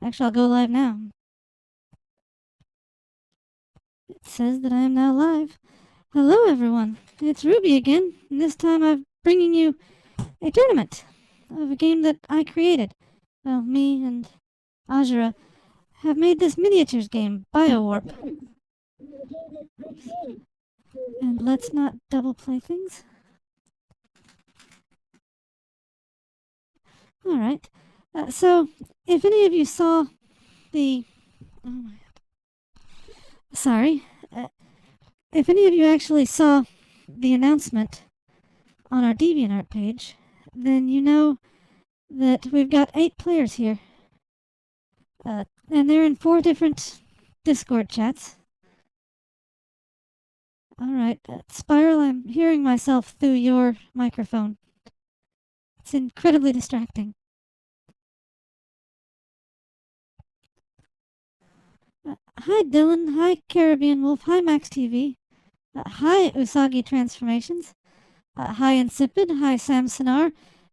Actually, I'll go live now. It says that I am now live. Hello, everyone. It's Ruby again, and this time I'm bringing you a tournament of a game that I created. Well, me and Ajura have made this miniatures game, BioWarp. And let's not double play things. Alright. So, if any of you saw the... Oh my... Sorry. If any of you actually saw the announcement on our DeviantArt page, then you know that we've got 8 players here. And they're in 4 different Discord chats. Alright, Spiral, I'm hearing myself through your microphone. It's incredibly distracting. Hi Dylan, hi Caribbean Wolf, hi Max TV, hi Usagi Transformations, hi Insipid, hi Sam Sonar,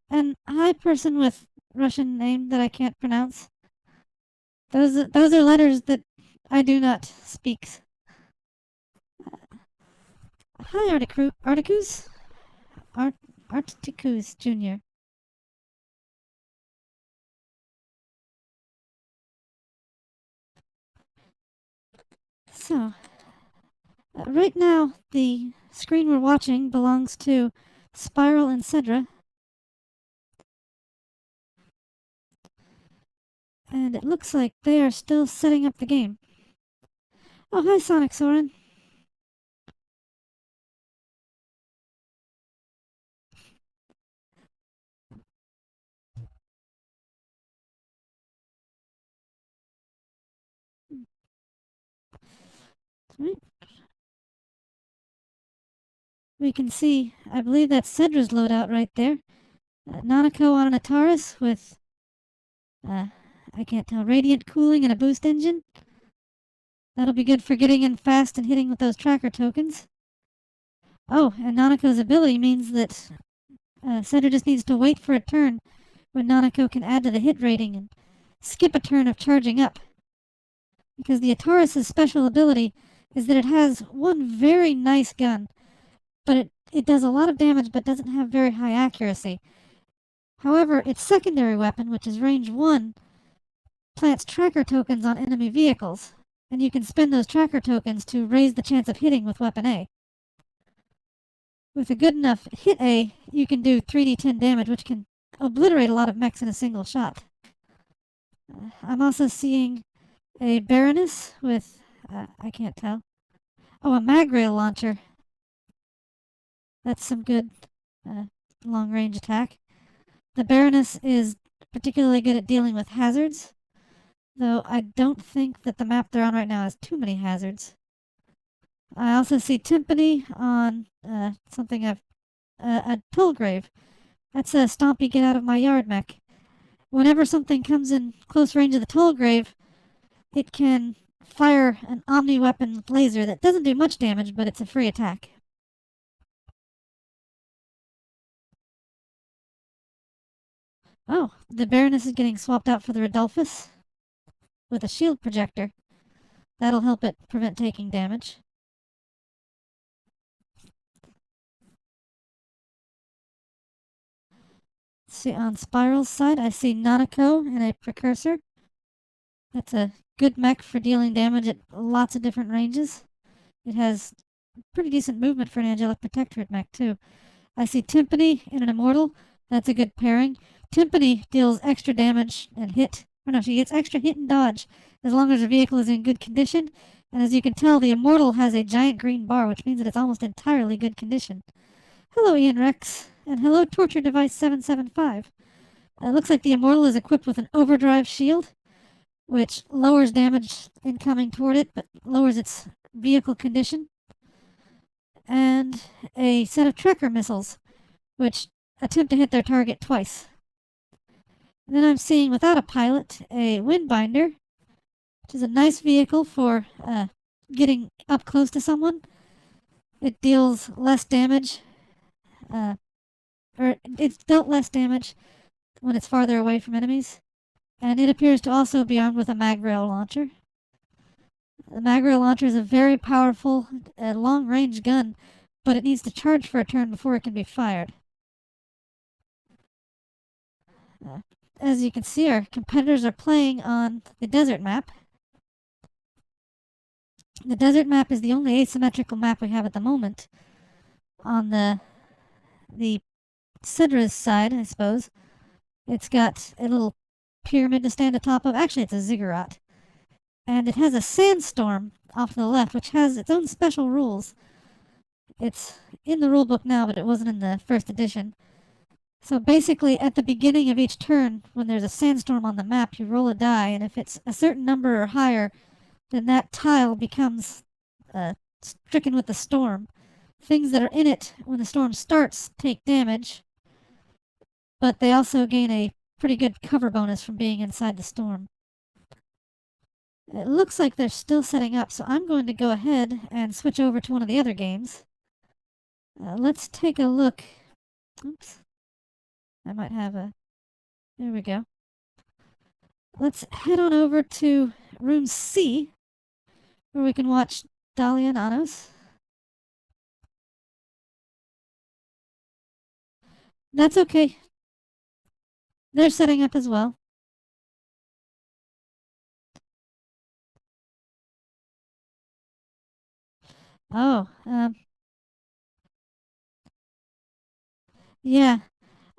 and hi person with Russian name that I can't pronounce. Those are letters that I do not speak. Hi Articus Jr. So, right now, the screen we're watching belongs to Spiral and Cedra. And it looks like they are still setting up the game. Oh, hi Sonic Soren. Right. We can see, I believe that's Cedra's loadout right there. Nanako on an Ataris with, I can't tell, radiant cooling and a boost engine. That'll be good for getting in fast and hitting with those tracker tokens. Oh, and Nanako's ability means that Cedra just needs to wait for a turn when Nanako can add to the hit rating and skip a turn of charging up. Because the Ataris' special ability is that it has one very nice gun, but it does a lot of damage but doesn't have very high accuracy. However, its secondary weapon, which is range 1, plants tracker tokens on enemy vehicles, and you can spend those tracker tokens to raise the chance of hitting with weapon A. With a good enough hit A, you can do 3d10 damage, which can obliterate a lot of mechs in a single shot. I'm also seeing a Baroness with, I can't tell. Oh, a mag rail launcher. That's some good long-range attack. The Baroness is particularly good at dealing with hazards, though I don't think that the map they're on right now has too many hazards. I also see Timpani on something a Pillgrave. That's a stompy get out of my yard mech. Whenever something comes in close range of the Pillgrave, it can fire an omni weapon laser that doesn't do much damage, but it's a free attack. Oh, the Baroness is getting swapped out for the Rodolphus with a shield projector. That'll help it prevent taking damage. See, on Spiral's side, I see Nanako and a Precursor. That's a good mech for dealing damage at lots of different ranges. It has pretty decent movement for an Angelic Protectorate mech, too. I see Timpani and an Immortal. That's a good pairing. Timpani deals extra damage and hit. Or no, she gets extra hit and dodge as long as her vehicle is in good condition. And as you can tell, the Immortal has a giant green bar, which means that it's almost entirely good condition. Hello, Ian Rex. And hello, Torture Device 775. It looks like the Immortal is equipped with an overdrive shield, which lowers damage incoming toward it, but lowers its vehicle condition. And a set of tracker missiles, which attempt to hit their target twice. And then I'm seeing, without a pilot, a Windbinder, which is a nice vehicle for getting up close to someone. It deals less damage, or it's dealt less damage when it's farther away from enemies. and it appears to also be armed with a mag rail launcher. The mag rail launcher is a very powerful, long-range gun, but it needs to charge for a turn before it can be fired. As you can see, our competitors are playing on the desert map. The desert map is the only asymmetrical map we have at the moment. On the Sidra's side, I suppose, it's got a little pyramid to stand atop of. Actually, it's a ziggurat. And it has a sandstorm off to the left, which has its own special rules. It's in the rulebook now, but it wasn't in the first edition. So basically, at the beginning of each turn, when there's a sandstorm on the map, you roll a die, and if it's a certain number or higher, then that tile becomes stricken with the storm. Things that are in it when the storm starts take damage, but they also gain a pretty good cover bonus from being inside the storm. It looks like they're still setting up, so I'm going to go ahead and switch over to one of the other games. Let's take a look. Oops. I might have a... There we go. Let's head on over to room C, where we can watch Dahlia and Anos. That's okay. They're setting up as well. Oh, yeah.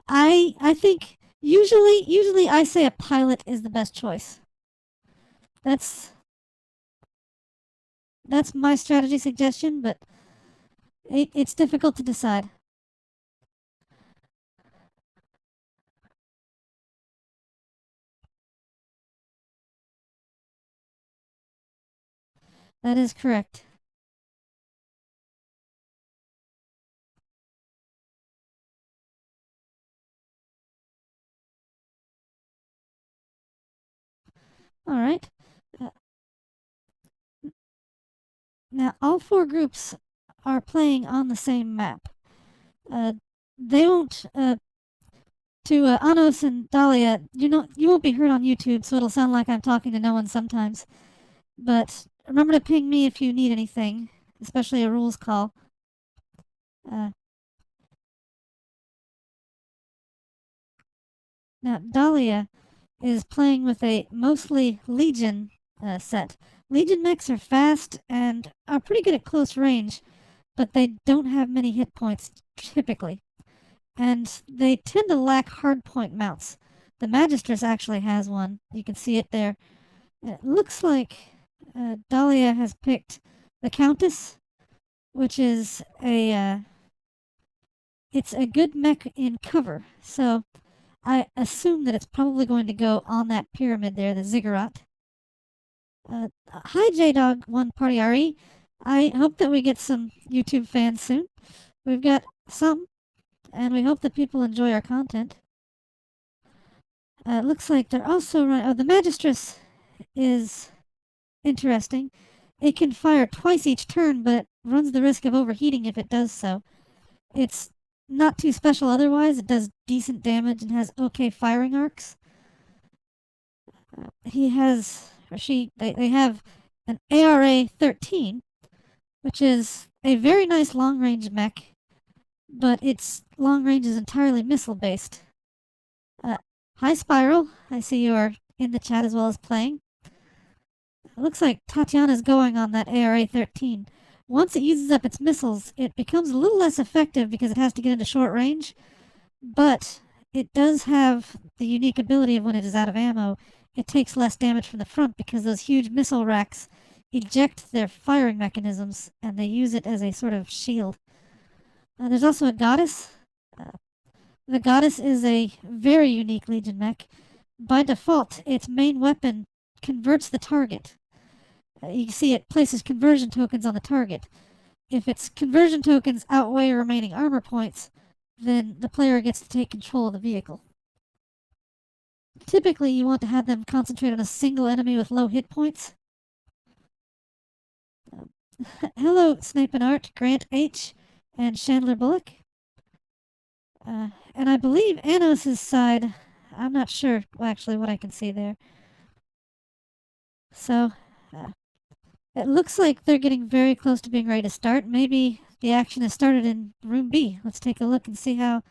I think usually I say a pilot is the best choice. That's my strategy suggestion, but it's difficult to decide. That is correct. All right. Now all four groups are playing on the same map. They won't. To Anos and Dahlia, you won't be heard on YouTube, so it'll sound like I'm talking to no one sometimes. But remember to ping me if you need anything, especially a rules call. Now, Dahlia is playing with a mostly Legion set. Legion mechs are fast and are pretty good at close range, but they don't have many hit points typically. And they tend to lack hardpoint mounts. The Magistress actually has one. You can see it there. It looks like Dahlia has picked the Countess, which is it's a good mech in cover. So I assume that it's probably going to go on that pyramid there, the ziggurat. Hi J-Dog 1 Party RE. I hope that we get some YouTube fans soon. We've got some, and we hope that people enjoy our content. It looks like they're also running... Oh, the Magistress is interesting. It can fire twice each turn, but runs the risk of overheating if it does so. It's not too special otherwise. It does decent damage and has okay firing arcs. He has, or she, they have an ARA 13, which is a very nice long-range mech, but its long range is entirely missile-based. Hi Spiral, I see you are in the chat as well as playing. It looks like Tatiana's going on that ARA 13. Once it uses up its missiles, it becomes a little less effective because it has to get into short range, but it does have the unique ability of when it is out of ammo, it takes less damage from the front because those huge missile racks eject their firing mechanisms and they use it as a sort of shield. There's also a Goddess. The Goddess is a very unique Legion mech. By default, its main weapon converts the target. You can see it places conversion tokens on the target. If its conversion tokens outweigh remaining armor points, then the player gets to take control of the vehicle. Typically, you want to have them concentrate on a single enemy with low hit points. Hello, Snape and Art, Grant H, and Chandler Bullock. And I believe Anos' side, I'm not sure actually what I can see there. So, uh, it looks like they're getting very close to being ready to start. Maybe the action has started in room B. Let's take a look and see how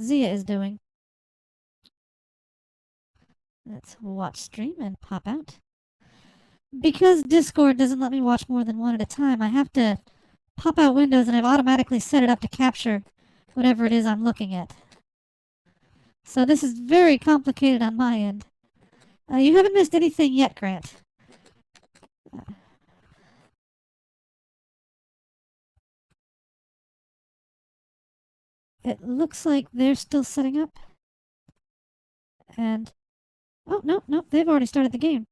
Zia is doing. Let's watch stream and pop out. Because Discord doesn't let me watch more than one at a time, I have to pop out windows and I've automatically set it up to capture whatever it is I'm looking at. So this is very complicated on my end. You haven't missed anything yet, Grant. It looks like they're still setting up. And... oh, no, they've already started the game.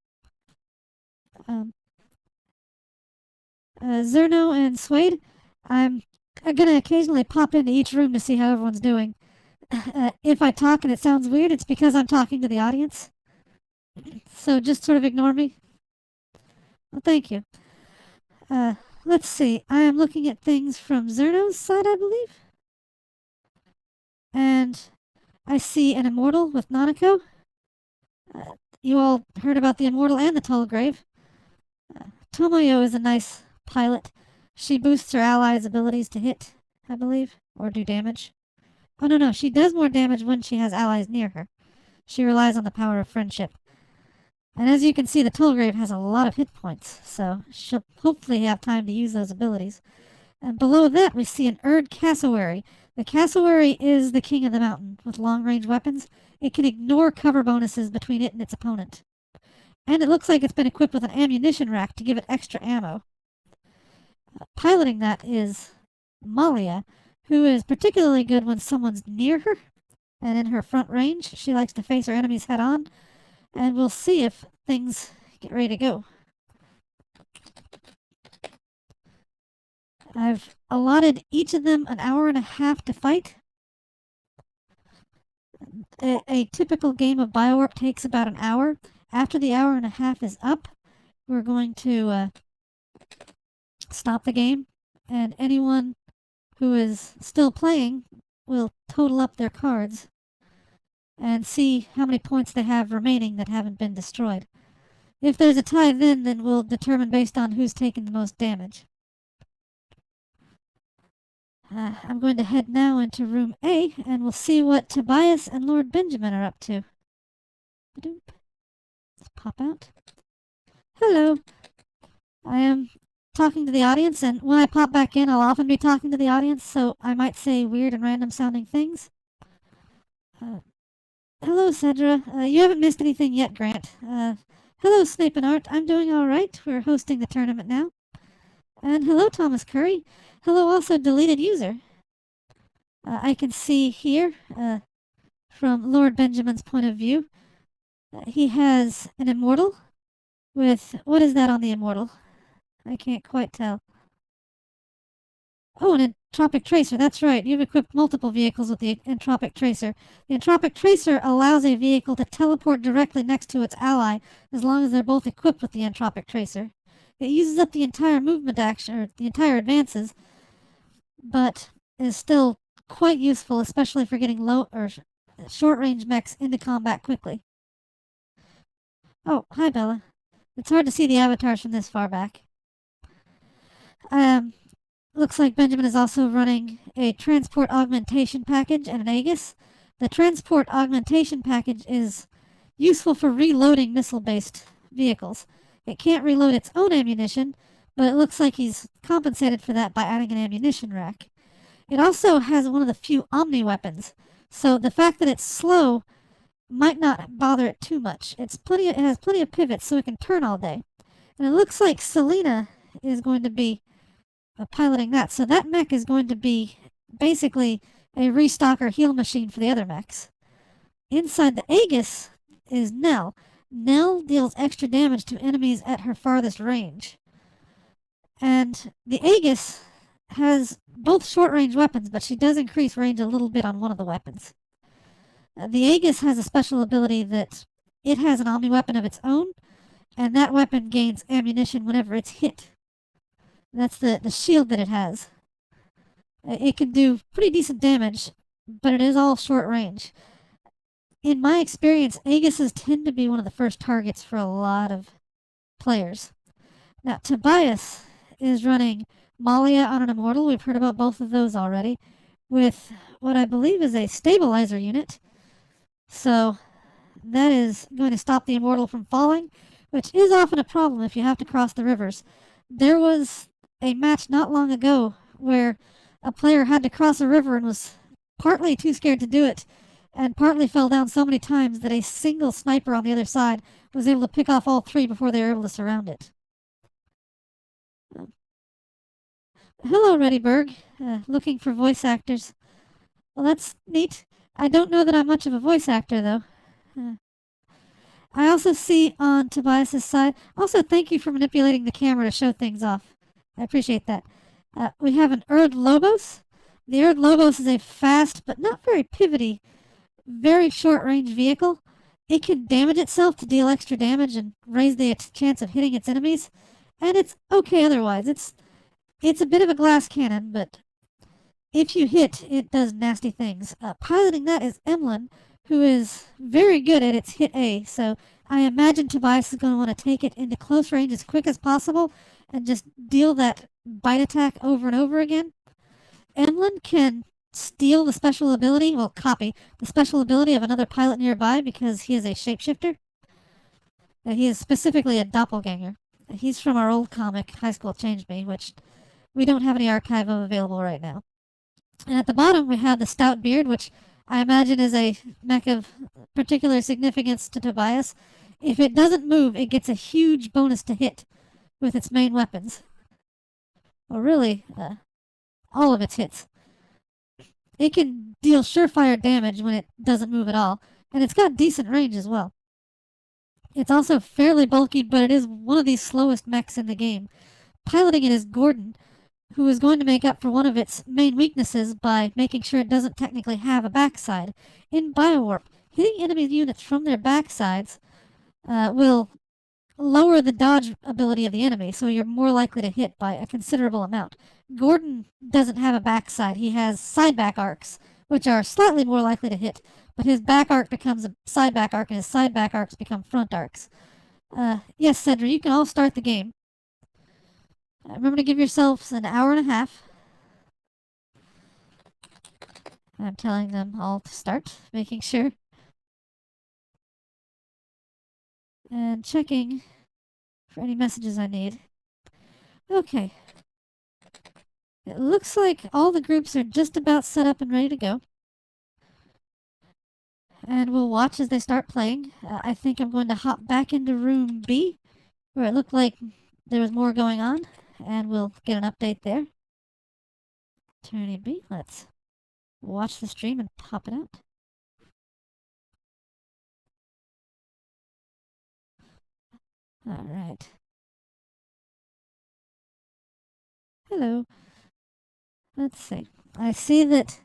Zerno and Suede, I'm gonna occasionally pop into each room to see how everyone's doing. If I talk and it sounds weird, it's because I'm talking to the audience. So just sort of ignore me. Well, thank you. Let's see. I am looking at things from Zerno's side, I believe. And I see an Immortal with Nanako. You all heard about the Immortal and the Tullgrave. Tomoyo is a nice pilot. She boosts her allies' abilities to hit, I believe, or do damage. Oh, no, she does more damage when she has allies near her. She relies on the power of friendship. And as you can see, the Tullgrave has a lot of hit points, so she'll hopefully have time to use those abilities. And below that, we see an Erd Cassowary. The Cassowary is the king of the mountain with long-range weapons. It can ignore cover bonuses between it and its opponent. And it looks like it's been equipped with an ammunition rack to give it extra ammo. Piloting that is Malia, who is particularly good when someone's near her and in her front range. She likes to face her enemies head on, and we'll see if things get ready to go. I've allotted each of them an hour and a half to fight. A typical game of BioWarp takes about an hour. After the hour and a half is up, we're going to stop the game, and anyone who is still playing will total up their cards and see how many points they have remaining that haven't been destroyed. If there's a tie then we'll determine based on who's taken the most damage. I'm going to head now into room A, and we'll see what Tobias and Lord Benjamin are up to. Let's pop out. Hello. I am talking to the audience, and when I pop back in, I'll often be talking to the audience, so I might say weird and random sounding things. Hello, Cedra. You haven't missed anything yet, Grant. Hello, Snape and Art. I'm doing alright. We're hosting the tournament now. And hello, Thomas Curry. Hello, also deleted user. I can see here, from Lord Benjamin's point of view, he has an Immortal with... what is that on the Immortal? I can't quite tell. Oh, an Entropic Tracer. That's right. You've equipped multiple vehicles with the Entropic Tracer. The Entropic Tracer allows a vehicle to teleport directly next to its ally as long as they're both equipped with the Entropic Tracer. It uses up the entire movement action, or the entire advances, but is still quite useful, especially for getting low or short-range mechs into combat quickly. Oh, hi, Bella. It's hard to see the avatars from this far back. Looks like Benjamin is also running a transport augmentation package and an Aegis. The transport augmentation package is useful for reloading missile-based vehicles. It can't reload its own ammunition, but it looks like he's compensated for that by adding an ammunition rack. It also has one of the few Omni weapons, so the fact that it's slow might not bother it too much. It has plenty of pivots, so it can turn all day. And it looks like Selena is going to be piloting that, so that mech is going to be basically a restocker heal machine for the other mechs. Inside the Aegis is Nell. Nell deals extra damage to enemies at her farthest range. And the Aegis has both short-range weapons, but she does increase range a little bit on one of the weapons. The Aegis has a special ability that it has an Omni weapon of its own, and that weapon gains ammunition whenever it's hit. That's the shield that it has. It can do pretty decent damage, but it is all short range. in my experience, Aegises tend to be one of the first targets for a lot of players. Now, Tobias is running Malia on an Immortal. We've heard about both of those already, with what I believe is a stabilizer unit. So that is going to stop the Immortal from falling, which is often a problem if you have to cross the rivers. There was a match not long ago where a player had to cross a river and was partly too scared to do it, and partly fell down so many times that a single sniper on the other side was able to pick off all three before they were able to surround it. Hello, Reddyberg. Looking for voice actors. Well, that's neat. I don't know that I'm much of a voice actor, though. I also see on Tobias's side. Also, thank you for manipulating the camera to show things off. I appreciate that. We have an Erd Lobos. The Erd Lobos is a fast, but not very pivoty, very short-range vehicle. It can damage itself to deal extra damage and raise the chance of hitting its enemies, and it's okay otherwise. It's a bit of a glass cannon, but if you hit, it does nasty things. Piloting that is Emlyn, who is very good at its hit A, so I imagine Tobias is going to want to take it into close range as quick as possible and just deal that bite attack over and over again. Emlyn can steal the special ability, well, copy the special ability of another pilot nearby because he is a shapeshifter. He is specifically a doppelganger. He's from our old comic, High School Changed Me, which we don't have any archive of available right now. And at the bottom, we have the Stout Beard, which I imagine is a mech of particular significance to Tobias. If it doesn't move, it gets a huge bonus to hit with its main weapons. Or really, all of its hits. It can deal surefire damage when it doesn't move at all, and it's got decent range as well. It's also fairly bulky, but it is one of the slowest mechs in the game. Piloting it is Gordon, who is going to make up for one of its main weaknesses by making sure it doesn't technically have a backside. In BioWarp, hitting enemy units from their backsides will lower the dodge ability of the enemy, so you're more likely to hit by a considerable amount. Gordon doesn't have a backside. He has side back arcs, which are slightly more likely to hit, but his back arc becomes a side back arc, and his side back arcs become front arcs. Yes, Cedric, you can all start the game. Remember to give yourselves an hour and a half. I'm telling them all to start, making sure. And checking for any messages I need. Okay. It looks like all the groups are just about set up and ready to go. And we'll watch as they start playing. I think I'm going to hop back into room B, where it looked like there was more going on, and we'll get an update there. Attorney B, let's watch the stream and pop it out. Alright. Hello. Let's see. I see that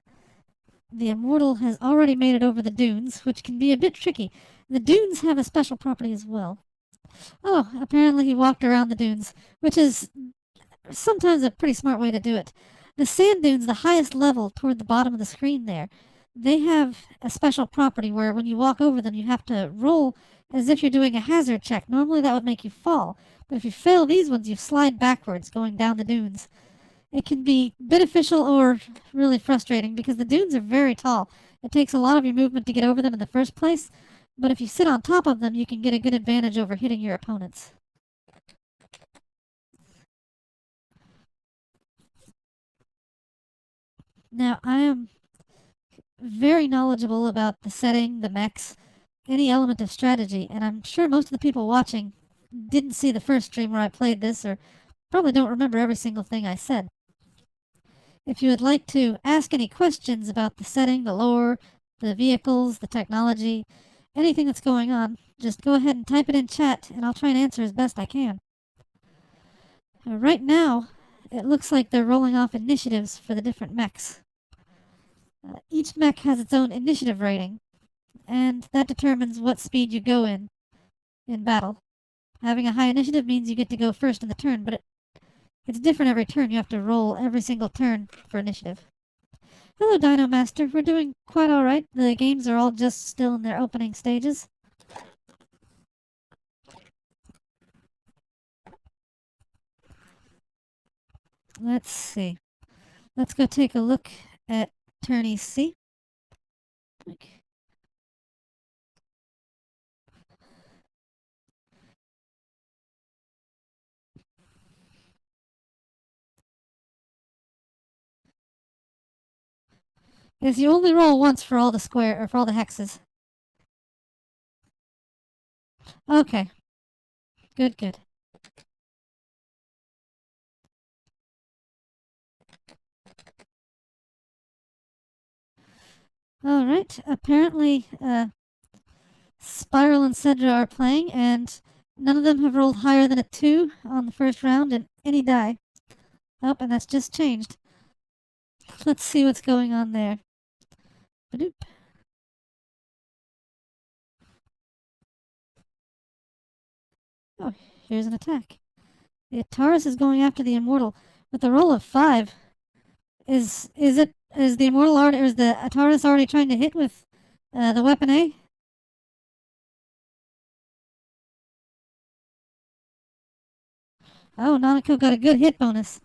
the Immortal has already made it over the dunes, which can be a bit tricky. The dunes have a special property as well. Oh, apparently he walked around the dunes, which is sometimes a pretty smart way to do it. The sand dunes, the highest level toward the bottom of the screen there, they have a special property where when you walk over them, you have to roll as if you're doing a hazard check. Normally that would make you fall, but if you fail these ones, you slide backwards going down the dunes. It can be beneficial or really frustrating because the dunes are very tall. It takes a lot of your movement to get over them in the first place, but if you sit on top of them, you can get a good advantage over hitting your opponents. Now, I am very knowledgeable about the setting, the mechs, any element of strategy, and I'm sure most of the people watching didn't see the first stream where I played this, or probably don't remember every single thing I said. If you would like to ask any questions about the setting, the lore, the vehicles, the technology, anything that's going on, just go ahead and type it in chat, and I'll try and answer as best I can. Right now, it looks like they're rolling off initiatives for the different mechs. Each mech has its own initiative rating, and that determines what speed you go in battle. Having a high initiative means you get to go first in the turn, but it's different every turn. You have to roll every single turn for initiative. Hello, Dino Master. We're doing quite alright. The games are all just still in their opening stages. Let's see. Let's go take a look at Turn EC. Okay. Yes, you only roll once for all the square or for all the hexes. Okay. Good, good. Alright. Apparently, Spiral and Cedra are playing, and none of them have rolled higher than a 2 on the first round in any die. Oh, and that's just changed. Let's see what's going on there. Badoop. Oh, here's an attack. The Taurus is going after the Immortal with a roll of 5. Is the Immortal already, or is the Taurus already trying to hit with the weapon A? Oh, Nanako got a good hit bonus.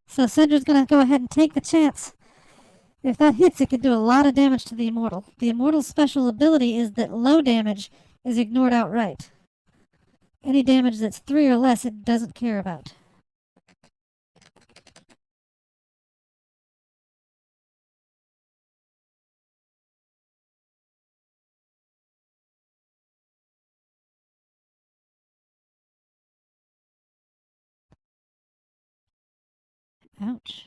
So Cedra's gonna go ahead and take the chance. If that hits, it could do a lot of damage to the Immortal. The Immortal's special ability is that low damage is ignored outright. Any damage that's 3 or less, it doesn't care about. Ouch.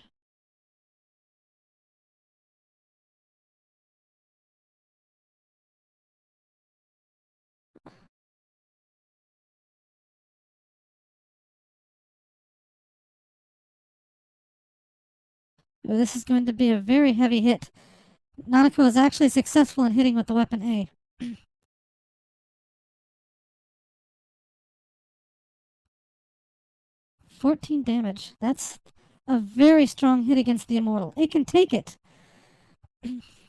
Oh, this is going to be a very heavy hit. Nanako is actually successful in hitting with the weapon A. 14 damage. That's a very strong hit against the Immortal. It can take it.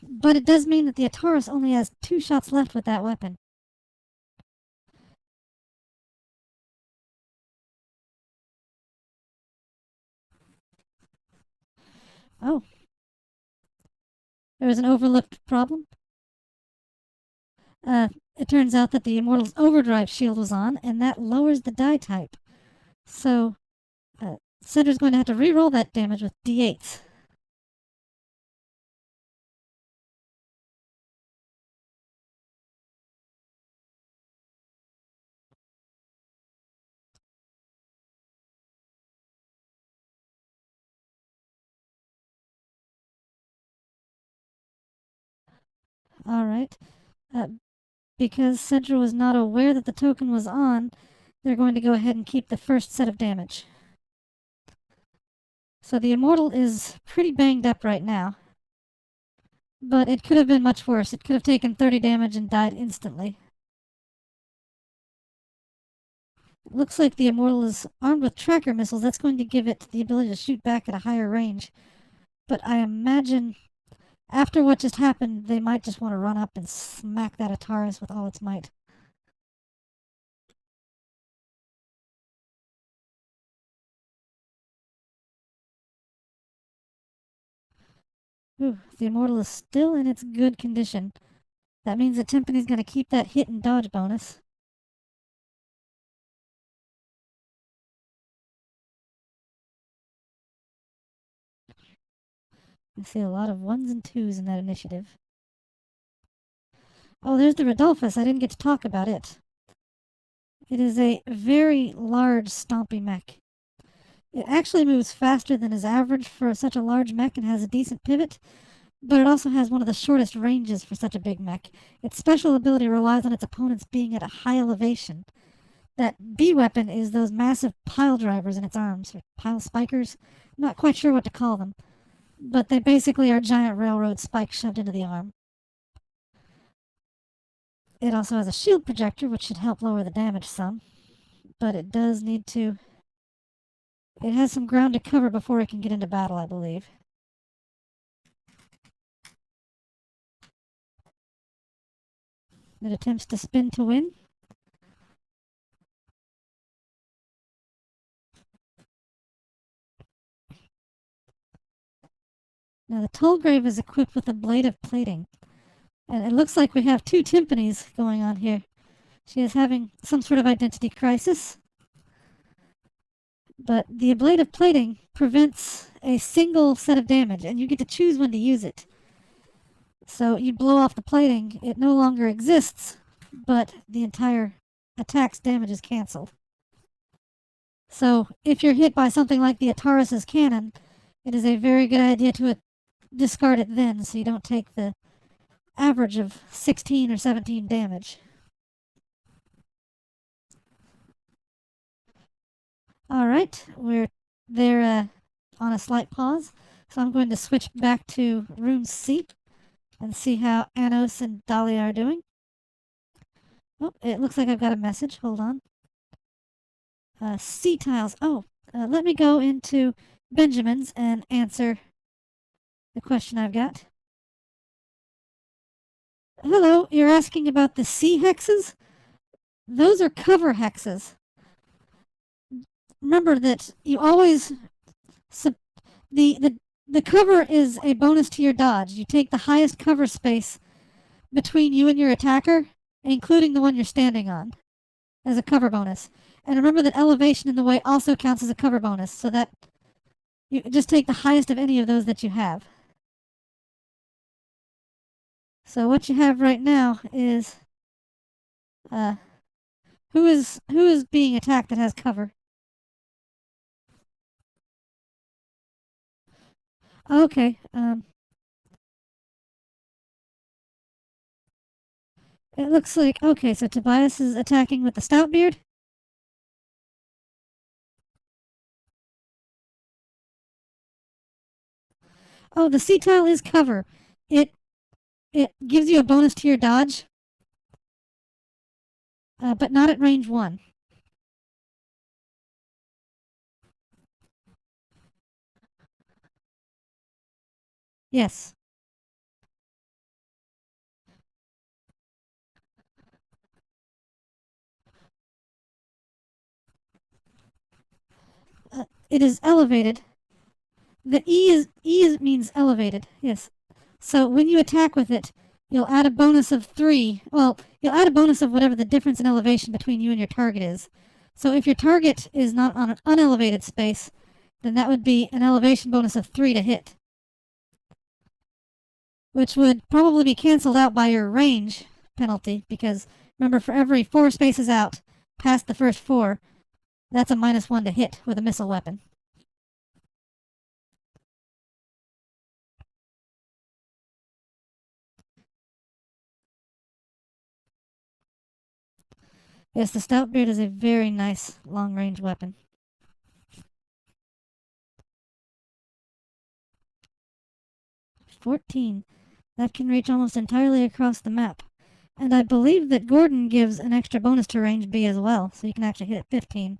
But it does mean that the Ataurus only has 2 shots left with that weapon. Oh. There was an overlooked problem. It turns out that the Immortal's overdrive shield was on, and that lowers the die type. So, Cedra's going to have to re-roll that damage with d8s. Alright. Uh, because Cedra was not aware that the token was on, they're going to go ahead and keep the first set of damage. So the Immortal is pretty banged up right now. But it could have been much worse. It could have taken 30 damage and died instantly. It looks like the Immortal is armed with tracker missiles. That's going to give it the ability to shoot back at a higher range. But I imagine after what just happened, they might just want to run up and smack that Ataris with all its might. Ooh, the Immortal is still in its good condition. That means that Timpani's going to keep that hit and dodge bonus. I see a lot of 1s and 2s in that initiative. Oh, there's the Rodolphus. I didn't get to talk about it. It is a very large, stompy mech. It actually moves faster than is average for such a large mech and has a decent pivot, but it also has one of the shortest ranges for such a big mech. Its special ability relies on its opponents being at a high elevation. That B weapon is those massive pile drivers in its arms, or pile spikers. I'm not quite sure what to call them, but they basically are giant railroad spikes shoved into the arm. It also has a shield projector, which should help lower the damage some, but it does need to. It has some ground to cover before it can get into battle, I believe. It attempts to spin to win. Now the Tullgrave is equipped with a blade of plating. And it looks like we have two timpanis going on here. She is having some sort of identity crisis. But the blade of plating prevents a single set of damage, and you get to choose when to use it. So you blow off the plating, it no longer exists, but the entire attack's damage is cancelled. So if you're hit by something like the Ataris' cannon, it is a very good idea to discard it then, so you don't take the average of 16 or 17 damage. Alright, we're there on a slight pause, so I'm going to switch back to room C and see how Anos and Dahlia are doing. Oh, it looks like I've got a message. Hold on. C tiles. Oh, let me go into Benjamin's and answer the question I've got. Hello, you're asking about the C hexes? Those are cover hexes. Remember that you always the cover is a bonus to your dodge. You take the highest cover space between you and your attacker, including the one you're standing on, as a cover bonus. And remember that elevation in the way also counts as a cover bonus, so that you just take the highest of any of those that you have. So what you have right now is who is being attacked that has cover? Okay. It looks like okay. So Tobias is attacking with the stout beard. Oh, the C tile is cover. It gives you a bonus to your dodge, but not at range 1. Yes. It is elevated. The E means elevated. Yes. So when you attack with it, you'll add a bonus of 3. Well, you'll add a bonus of whatever the difference in elevation between you and your target is. So if your target is not on an unelevated space, then that would be an elevation bonus of 3 to hit, which would probably be canceled out by your range penalty, because remember, for every 4 spaces out past the first 4, that's a -1 to hit with a missile weapon. Yes, the stout beard is a very nice long-range weapon. 14. That can reach almost entirely across the map. And I believe that Gordon gives an extra bonus to range B as well, so you can actually hit at 15.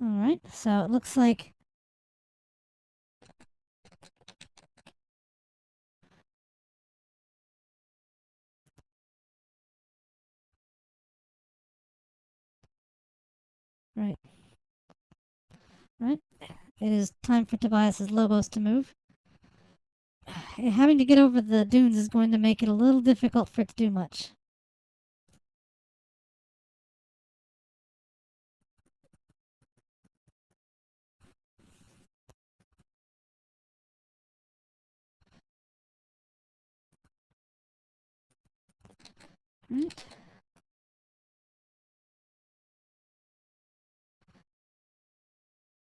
Alright, so it looks like Right. Right. It is time for Tobias's Lobos to move. Having to get over the dunes is going to make it a little difficult for it to do much. Right.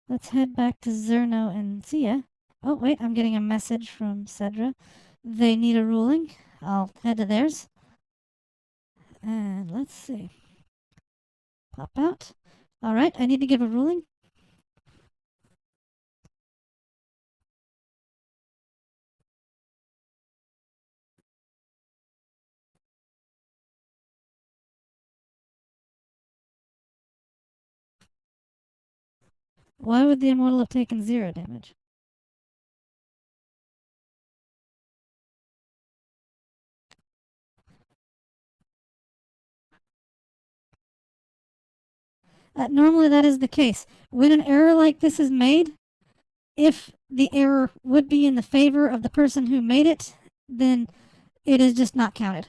Let's head back to Zerno and Zia. Oh, wait, I'm getting a message from Cedra. They need a ruling. I'll head to theirs. And let's see. Pop out. Alright, I need to give a ruling. Why would the Immortal have taken 0 damage? Normally that is the case. When an error like this is made, if the error would be in the favor of the person who made it, then it is just not counted.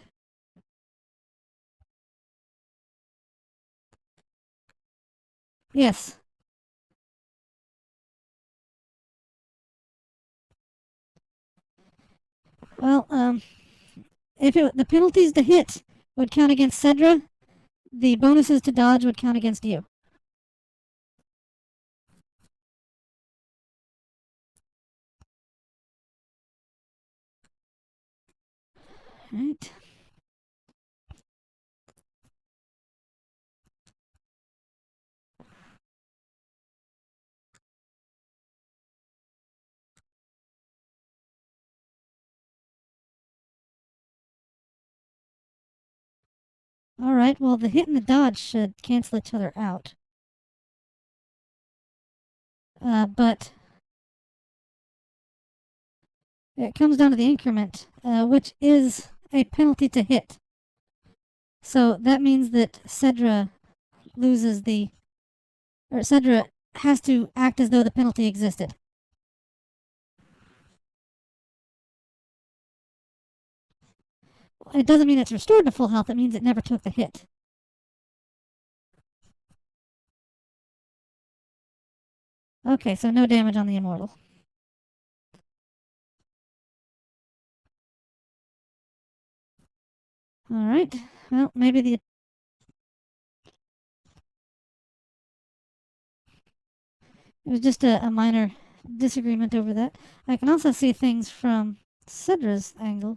Yes. Well, if the penalties to hit would count against Cedra, the bonuses to dodge would count against you. Right. Alright, well, the hit and the dodge should cancel each other out. But it comes down to the increment, which is a penalty to hit. So that means that Cedra loses the. Or Cedra has to act as though the penalty existed. It doesn't mean it's restored to full health, it means it never took the hit. Okay, so no damage on the immortal. Alright, well, maybe the. It was just a minor disagreement over that. I can also see things from Cedra's angle.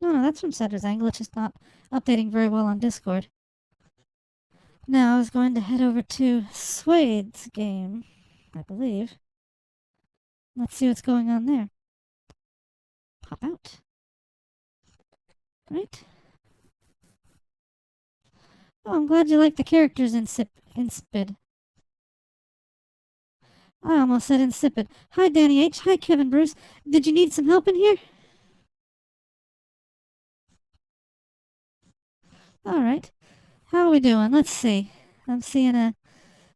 No, that's from Cedra's angle. It's just not updating very well on Discord. Now I was going to head over to Suede's game, I believe. Let's see what's going on there. Pop out. Right. Oh, I'm glad you like the characters in Insipid. I almost said insipid. Hi, Danny H. Hi, Kevin Bruce. Did you need some help in here? Alright. How are we doing? Let's see. I'm seeing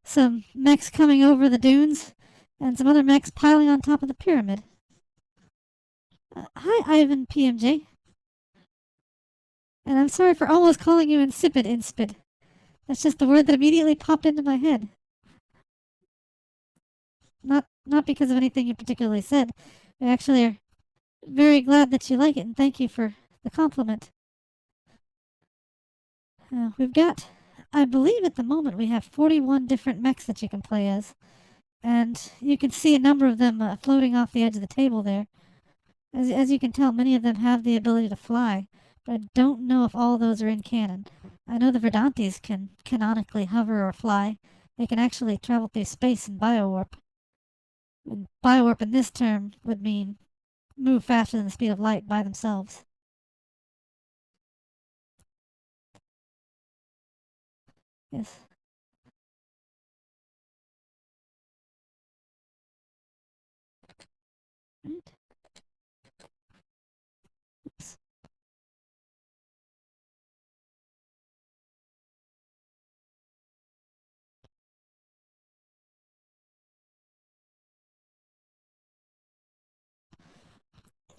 some mechs coming over the dunes and some other mechs piling on top of the pyramid. Hi, Ivan PMJ. And I'm sorry for almost calling you insipid, Inspid. That's just the word that immediately popped into my head. Not because of anything you particularly said. We actually are very glad that you like it, and thank you for the compliment. We've got, I believe at the moment we have 41 different mechs that you can play as. And you can see a number of them floating off the edge of the table there. As you can tell, many of them have the ability to fly, but I don't know if all those are in canon. I know the Verdantes can canonically hover or fly. They can actually travel through space in BioWarp. And BioWarp in this term would mean move faster than the speed of light by themselves. Yes. Right. Oops.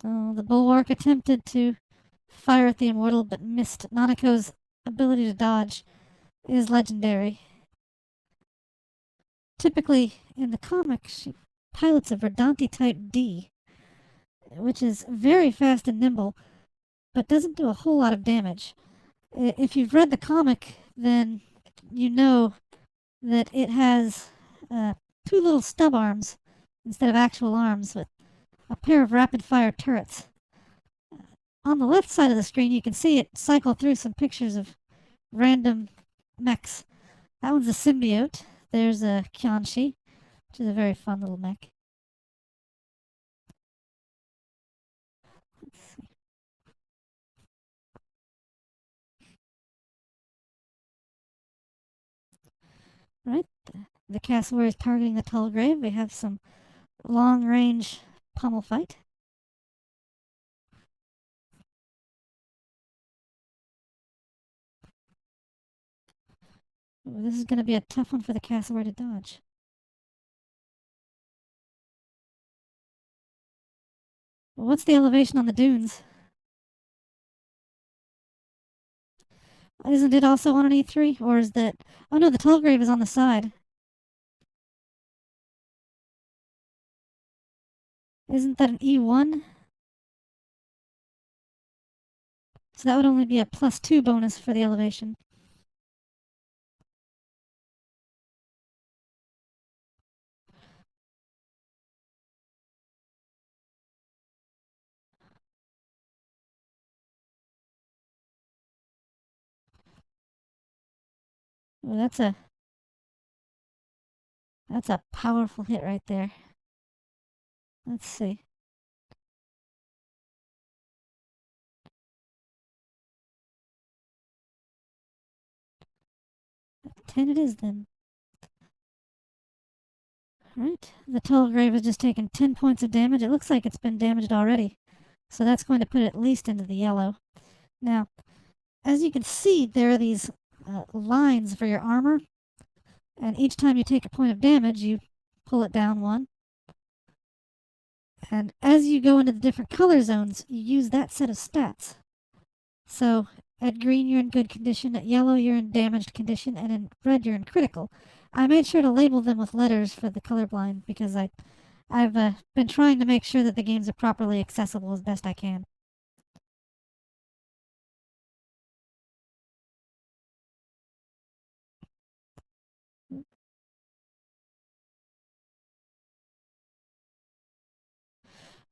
Oh, the Bulwark attempted to fire at the Immortal but missed. Nanako's ability to dodge is legendary. Typically, in the comic, she pilots a Verdante Type D, which is very fast and nimble, but doesn't do a whole lot of damage. If you've read the comic, then you know that it has two little stub arms instead of actual arms with a pair of rapid-fire turrets. On the left side of the screen, you can see it cycle through some pictures of random mechs. That one's a symbiote. There's a Kyanshi, which is a very fun little mech. Let's see. Right, the cassowary is targeting the tall grave. We have some long-range pummel fight. Ooh, this is going to be a tough one for the cassowary to dodge. Well, what's the elevation on the dunes? Isn't it also on an E3? Or is that... Oh no, the Tallgrave is on the side. Isn't that an E1? So that would only be a +2 bonus for the elevation. Ooh, that's a powerful hit right there. Let's see. 10 it is then. Right. The Tallgrave has just taken 10 points of damage. It looks like it's been damaged already. So that's going to put it at least into the yellow. Now, as you can see, there are these lines for your armor. And each time you take a point of damage, you pull it down one. And as you go into the different color zones, you use that set of stats. So at green, you're in good condition. At yellow, you're in damaged condition. And in red, you're in critical. I made sure to label them with letters for the colorblind because I've been trying to make sure that the games are properly accessible as best I can.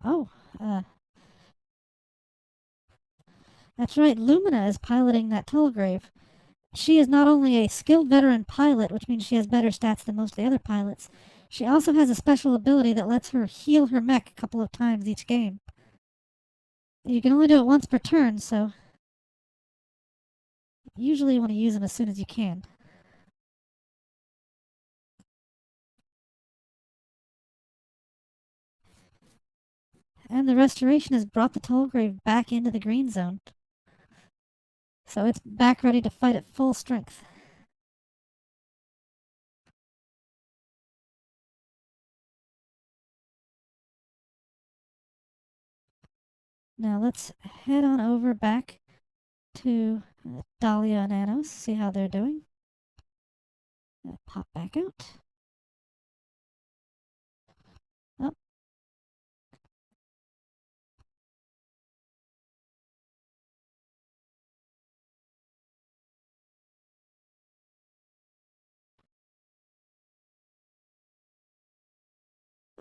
Oh, that's right. Lumina is piloting that Tallgrave. She is not only a skilled veteran pilot, which means she has better stats than most of the other pilots, she also has a special ability that lets her heal her mech a couple of times each game. You can only do it once per turn, so usually you want to use them as soon as you can. And the restoration has brought the Tallgrave back into the green zone. So it's back ready to fight at full strength. Now let's head on over back to Dahlia and Anos, see how they're doing. Pop back out. Oh.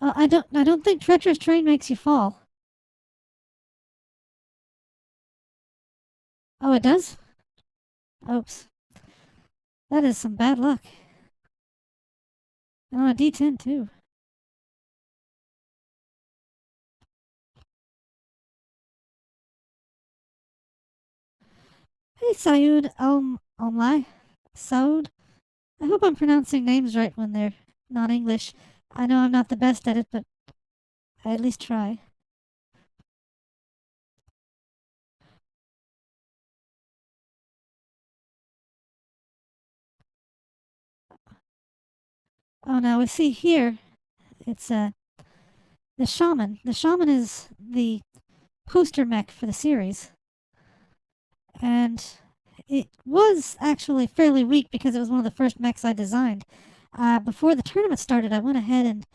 I don't think treacherous terrain makes you fall. Oh, it does? Oops. That is some bad luck. And on a D10 too. Hey, Sayud Almai. Saud. I hope I'm pronouncing names right when they're not English. I know I'm not the best at it, but I at least try. Oh, now we see here, it's the Shaman. The Shaman is the poster mech for the series. And it was actually fairly weak because it was one of the first mechs I designed. Before the tournament started, I went ahead and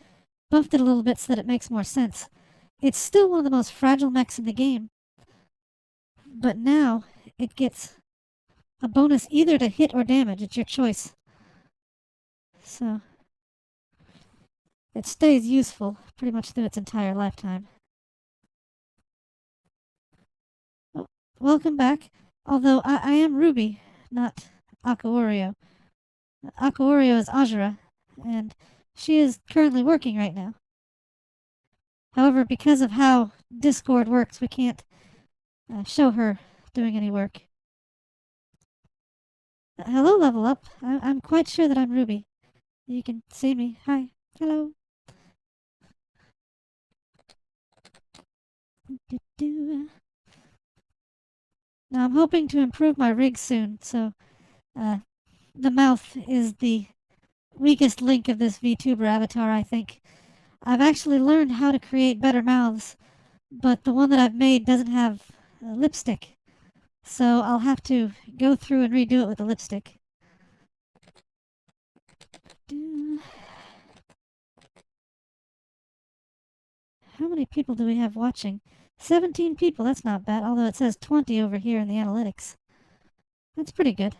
buffed it a little bit so that it makes more sense. It's still one of the most fragile mechs in the game, but now it gets a bonus either to hit or damage. It's your choice. So it stays useful pretty much through its entire lifetime. Oh, welcome back. Although I am Ruby, not Akaorio. Akaorio is Ajura, and she is currently working right now. However, because of how Discord works, we can't show her doing any work. Hello, Level Up. I'm quite sure that I'm Ruby. You can see me. Hi. Hello. Now I'm hoping to improve my rig soon, so the mouth is the weakest link of this VTuber avatar, I think. I've actually learned how to create better mouths, but the one that I've made doesn't have lipstick. So I'll have to go through and redo it with the lipstick. How many people do we have watching? 17 people, that's not bad, although it says 20 over here in the analytics. That's pretty good.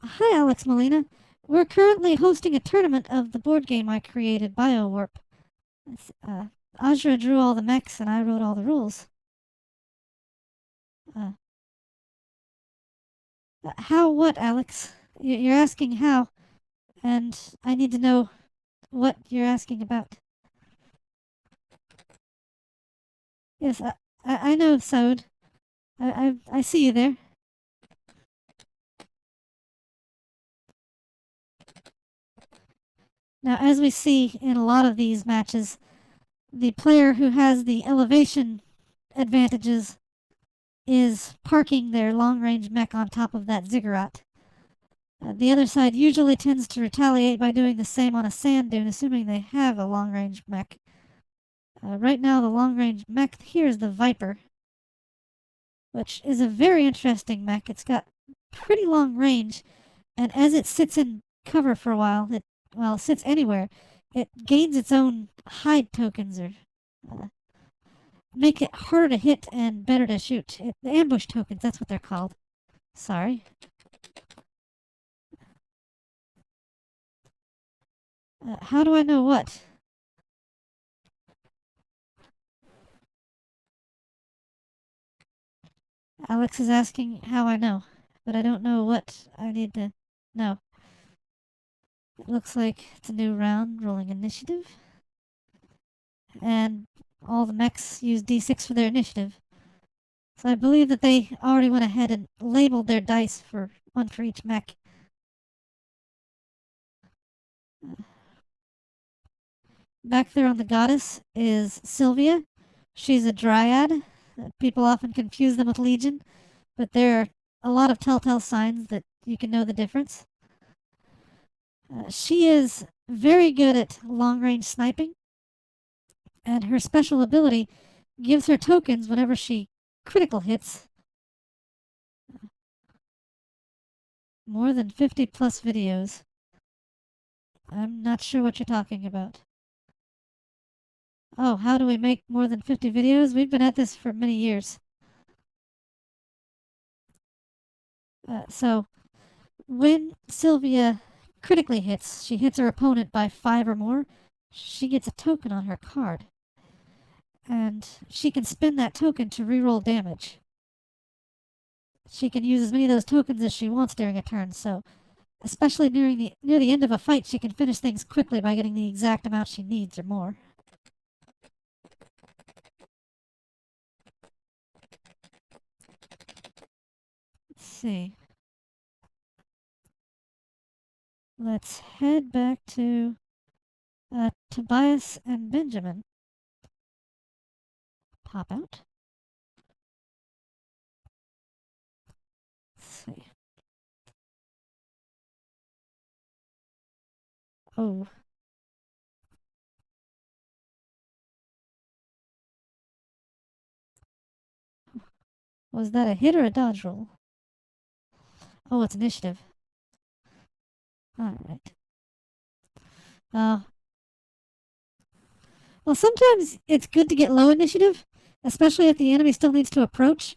Hi, Alex Molina. We're currently hosting a tournament of the board game I created, BioWarp. Ajra drew all the mechs and I wrote all the rules. How what, Alex? You're asking how, and I need to know what you're asking about. Yes, I know, Saud. I see you there. Now, as we see in a lot of these matches, the player who has the elevation advantages is parking their long-range mech on top of that ziggurat. The other side usually tends to retaliate by doing the same on a sand dune, assuming they have a long-range mech. Right now, the long-range mech here is the Viper, which is a very interesting mech. It's got pretty long range, and as it sits in cover for a while, it sits anywhere, it gains its own hide tokens, or make it harder to hit and better to shoot. The ambush tokens, that's what they're called. Sorry. How do I know what? Alex is asking how I know, but I don't know what I need to know. It looks like it's a new round, rolling initiative. And all the mechs use D6 for their initiative. So I believe that they already went ahead and labeled their dice for one for each mech. Back there on the goddess is Sylvia. She's a dryad. People often confuse them with Legion, but there are a lot of telltale signs that you can know the difference. She is very good at long-range sniping, and her special ability gives her tokens whenever she critical hits. More than 50 plus videos. I'm not sure what you're talking about. Oh, how do we make more than 50 videos? We've been at this for many years. So, when Sylvia critically hits, she hits her opponent by 5 or more, she gets a token on her card. And she can spend that token to reroll damage. She can use as many of those tokens as she wants during a turn, so especially near the end of a fight, she can finish things quickly by getting the exact amount she needs or more. Let's see. Let's head back to Tobias and Benjamin. Pop out. Let's see. Oh. Was that a hit or a dodge roll? Oh, it's initiative. Alright. Well, sometimes it's good to get low initiative, especially if the enemy still needs to approach.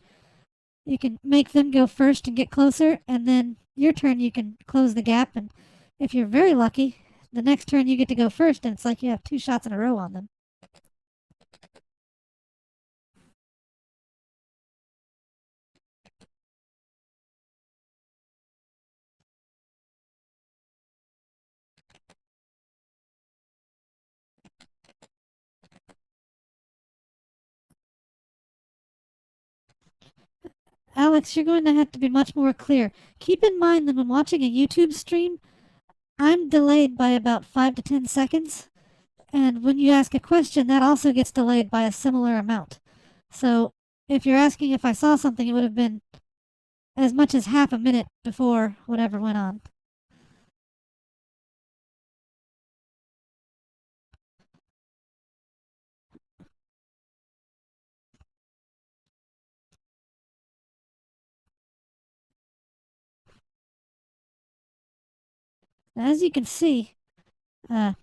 You can make them go first and get closer, and then your turn you can close the gap, and if you're very lucky, the next turn you get to go first, and it's like you have 2 shots in a row on them. Alex, you're going to have to be much more clear. Keep in mind that when watching a YouTube stream, I'm delayed by about 5 to 10 seconds, and when you ask a question, that also gets delayed by a similar amount. So if you're asking if I saw something, it would have been as much as half a minute before whatever went on. As you can see, uh,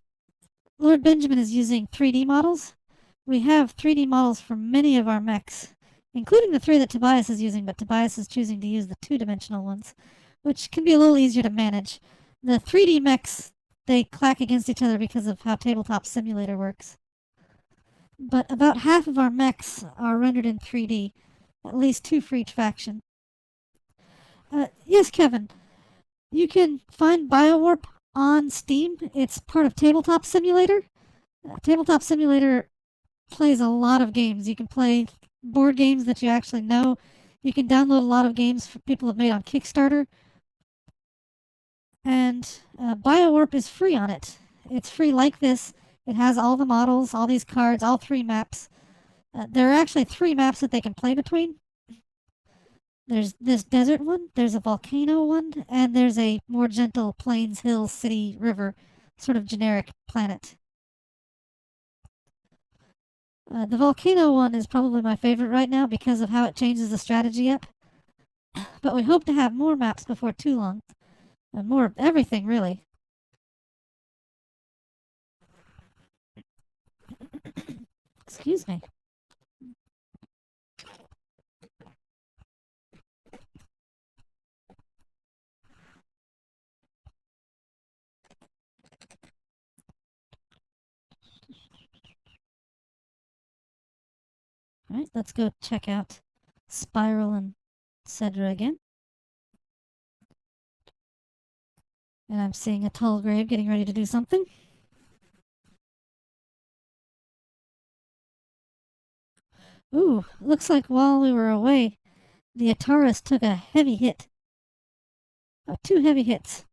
Lord Benjamin is using 3D models. We have 3D models for many of our mechs, including the 3 that Tobias is using, but Tobias is choosing to use the 2-dimensional ones, which can be a little easier to manage. The 3D mechs, they clack against each other because of how Tabletop Simulator works. But about half of our mechs are rendered in 3D, at least 2 for each faction. Yes, Kevin, you can find BioWarp on Steam. It's part of Tabletop Simulator. Tabletop Simulator plays a lot of games. You can play board games that you actually know. You can download a lot of games people have made on Kickstarter. And BioWarp is free on it. It's free like this. It has all the models, all these cards, all 3 maps. There are actually 3 maps that they can play between. There's this desert one, there's a volcano one, and there's a more gentle plains, hills, city, river, sort of generic planet. The volcano one is probably my favorite right now because of how it changes the strategy up. But we hope to have more maps before too long. And more of everything, really. Excuse me. Alright, let's go check out Spiral and Cedra again. And I'm seeing a tall grave getting ready to do something. Ooh, looks like while we were away, the Ataris took a heavy hit. 2 heavy hits.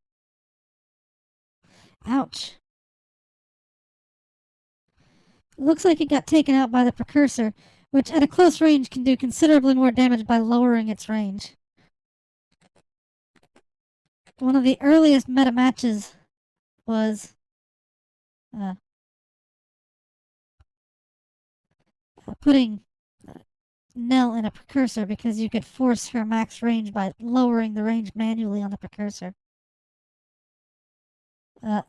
Ouch. Looks like it got taken out by the Precursor, which at a close range can do considerably more damage by lowering its range. One of the earliest meta matches was putting Nell in a Precursor because you could force her max range by lowering the range manually on the Precursor.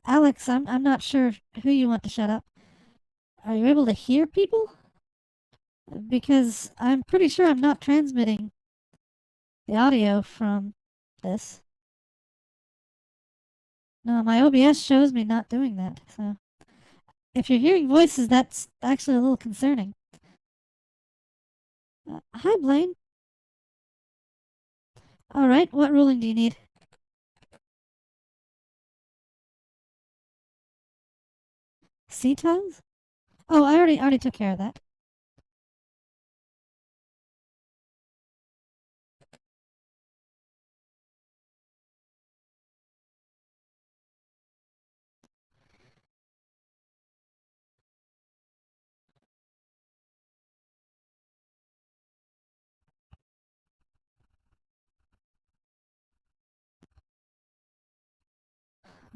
Alex, I'm not sure who you want to shut up. Are you able to hear people? Because I'm pretty sure I'm not transmitting the audio from this. No, my OBS shows me not doing that, so if you're hearing voices, that's actually a little concerning. Hi, Blaine. Alright, what ruling do you need? Sea tiles? Oh, I already took care of that.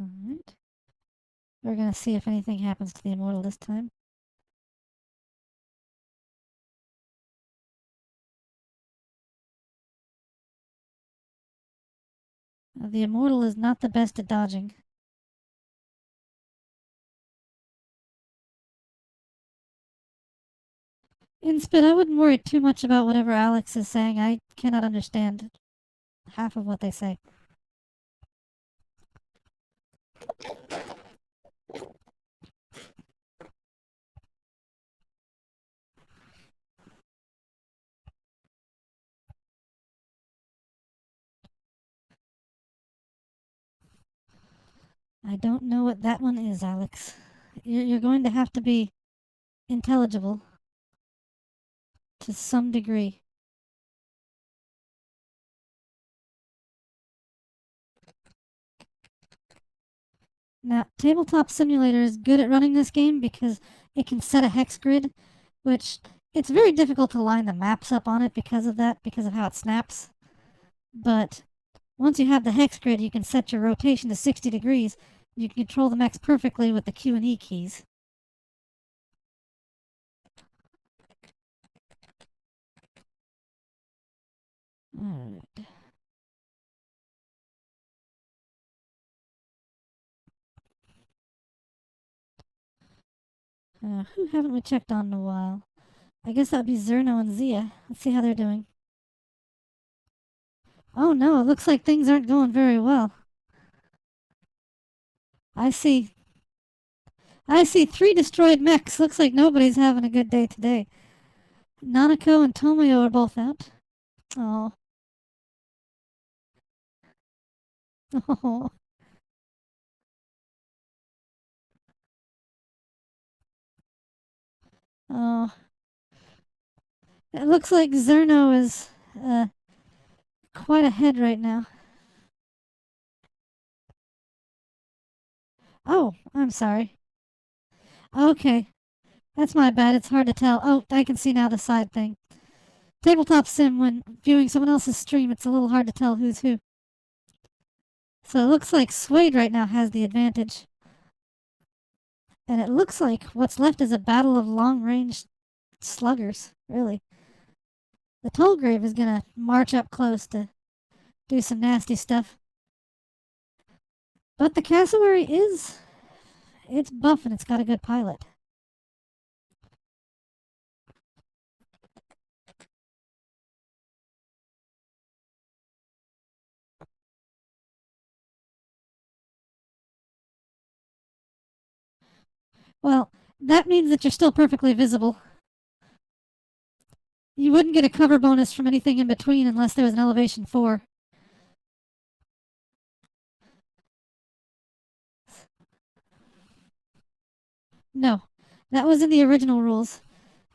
Alright. We're gonna see if anything happens to the Immortal this time. The Immortal is not the best at dodging. Inspid, I wouldn't worry too much about whatever Alex is saying. I cannot understand half of what they say. I don't know what that one is, Alex. You're going to have to be intelligible to some degree. Now, Tabletop Simulator is good at running this game because it can set a hex grid, which it's very difficult to line the maps up on it because of that, because of how it snaps. But once you have the hex grid, you can set your rotation to 60 degrees. You can control the mechs perfectly with the Q and E keys. Alright. Who haven't we checked on in a while? I guess that would be Zerno and Zia. Let's see how they're doing. Oh no, it looks like things aren't going very well. I see 3 destroyed mechs. Looks like nobody's having a good day today. Nanako and Tomio are both out. Oh. Oh. Oh. It looks like Zerno is quite ahead right now. Oh, I'm sorry. Okay. That's my bad. It's hard to tell. Oh, I can see now the side thing. Tabletop Sim, when viewing someone else's stream, it's a little hard to tell who's who. So it looks like Suede right now has the advantage. And it looks like what's left is a battle of long-range sluggers, really. The Tollgrave is gonna march up close to do some nasty stuff. But the Cassowary it's buff and it's got a good pilot. Well, that means that you're still perfectly visible. You wouldn't get a cover bonus from anything in between unless there was an elevation 4. No, that was in the original rules.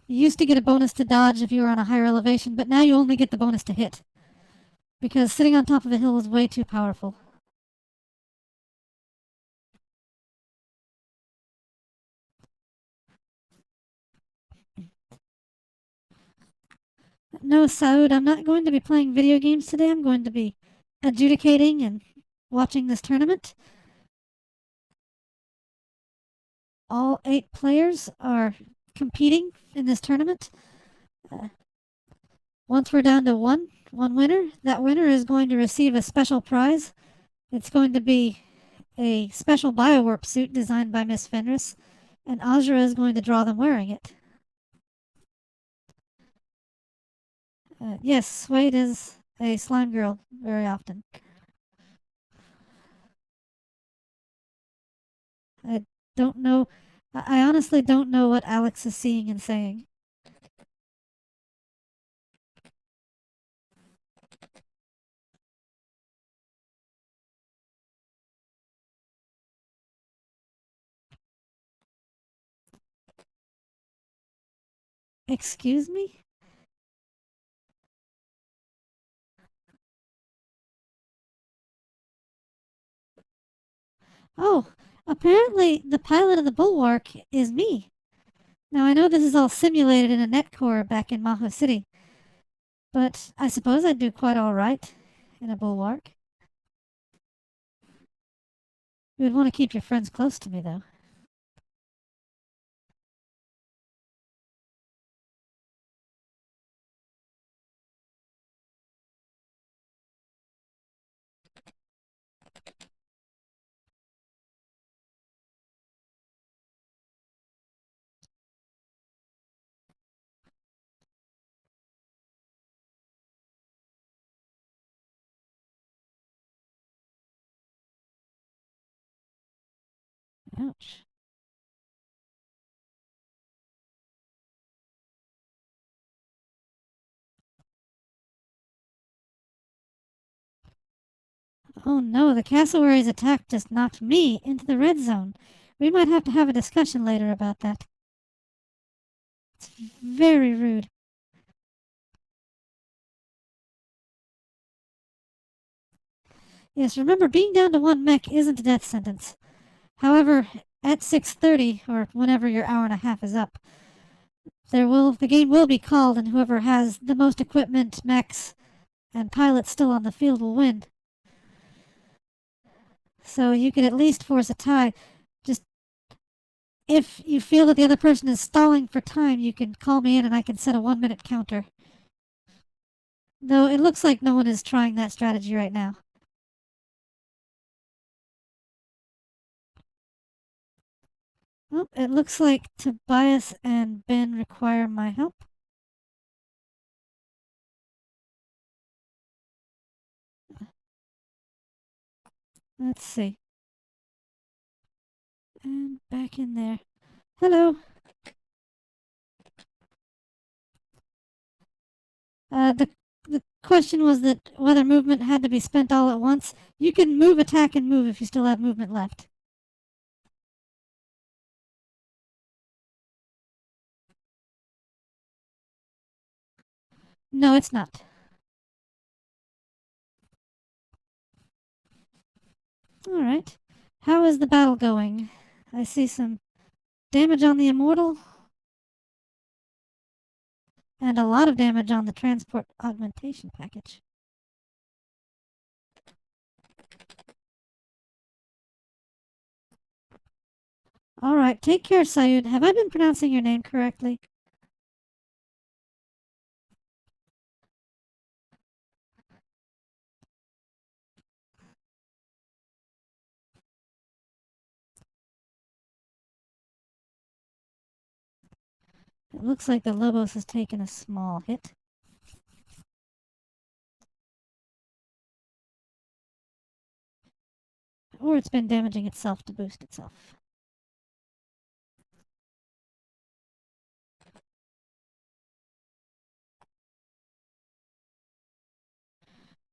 You used to get a bonus to dodge if you were on a higher elevation, but now you only get the bonus to hit. Because sitting on top of a hill is way too powerful. No, Saud, I'm not going to be playing video games today. I'm going to be adjudicating and watching this tournament. All 8 players are competing in this tournament. Once we're down to one winner, that winner is going to receive a special prize. It's going to be a special BioWarp suit designed by Miss Fenris, and Azra is going to draw them wearing it. Yes, Suede is a slime girl very often. I don't know. I honestly don't know what Alex is seeing and saying. Excuse me? Oh, apparently the pilot of the Bulwark is me. Now I know this is all simulated in a netcore back in Maho City, but I suppose I'd do quite alright in a Bulwark. You would want to keep your friends close to me, though. Ouch. Oh no, the cassowary's attack just knocked me into the red zone. We might have to have a discussion later about that. It's very rude. Yes, remember, being down to 1 mech isn't a death sentence. However, at 6:30, or whenever your hour and a half is up, the game will be called, and whoever has the most equipment, mechs, and pilots still on the field will win. So you could at least force a tie. Just if you feel that the other person is stalling for time, you can call me in and I can set a 1 minute counter. Though it looks like no one is trying that strategy right now. Oh, it looks like Tobias and Ben require my help. Let's see. And back in there. Hello. The question was that whether movement had to be spent all at once. You can move, attack, and move if you still have movement left. No, it's not. Alright. How is the battle going? I see some damage on the Immortal, and a lot of damage on the transport augmentation package. Alright, take care, Sayud. Have I been pronouncing your name correctly? It looks like the Lobos has taken a small hit. Or it's been damaging itself to boost itself.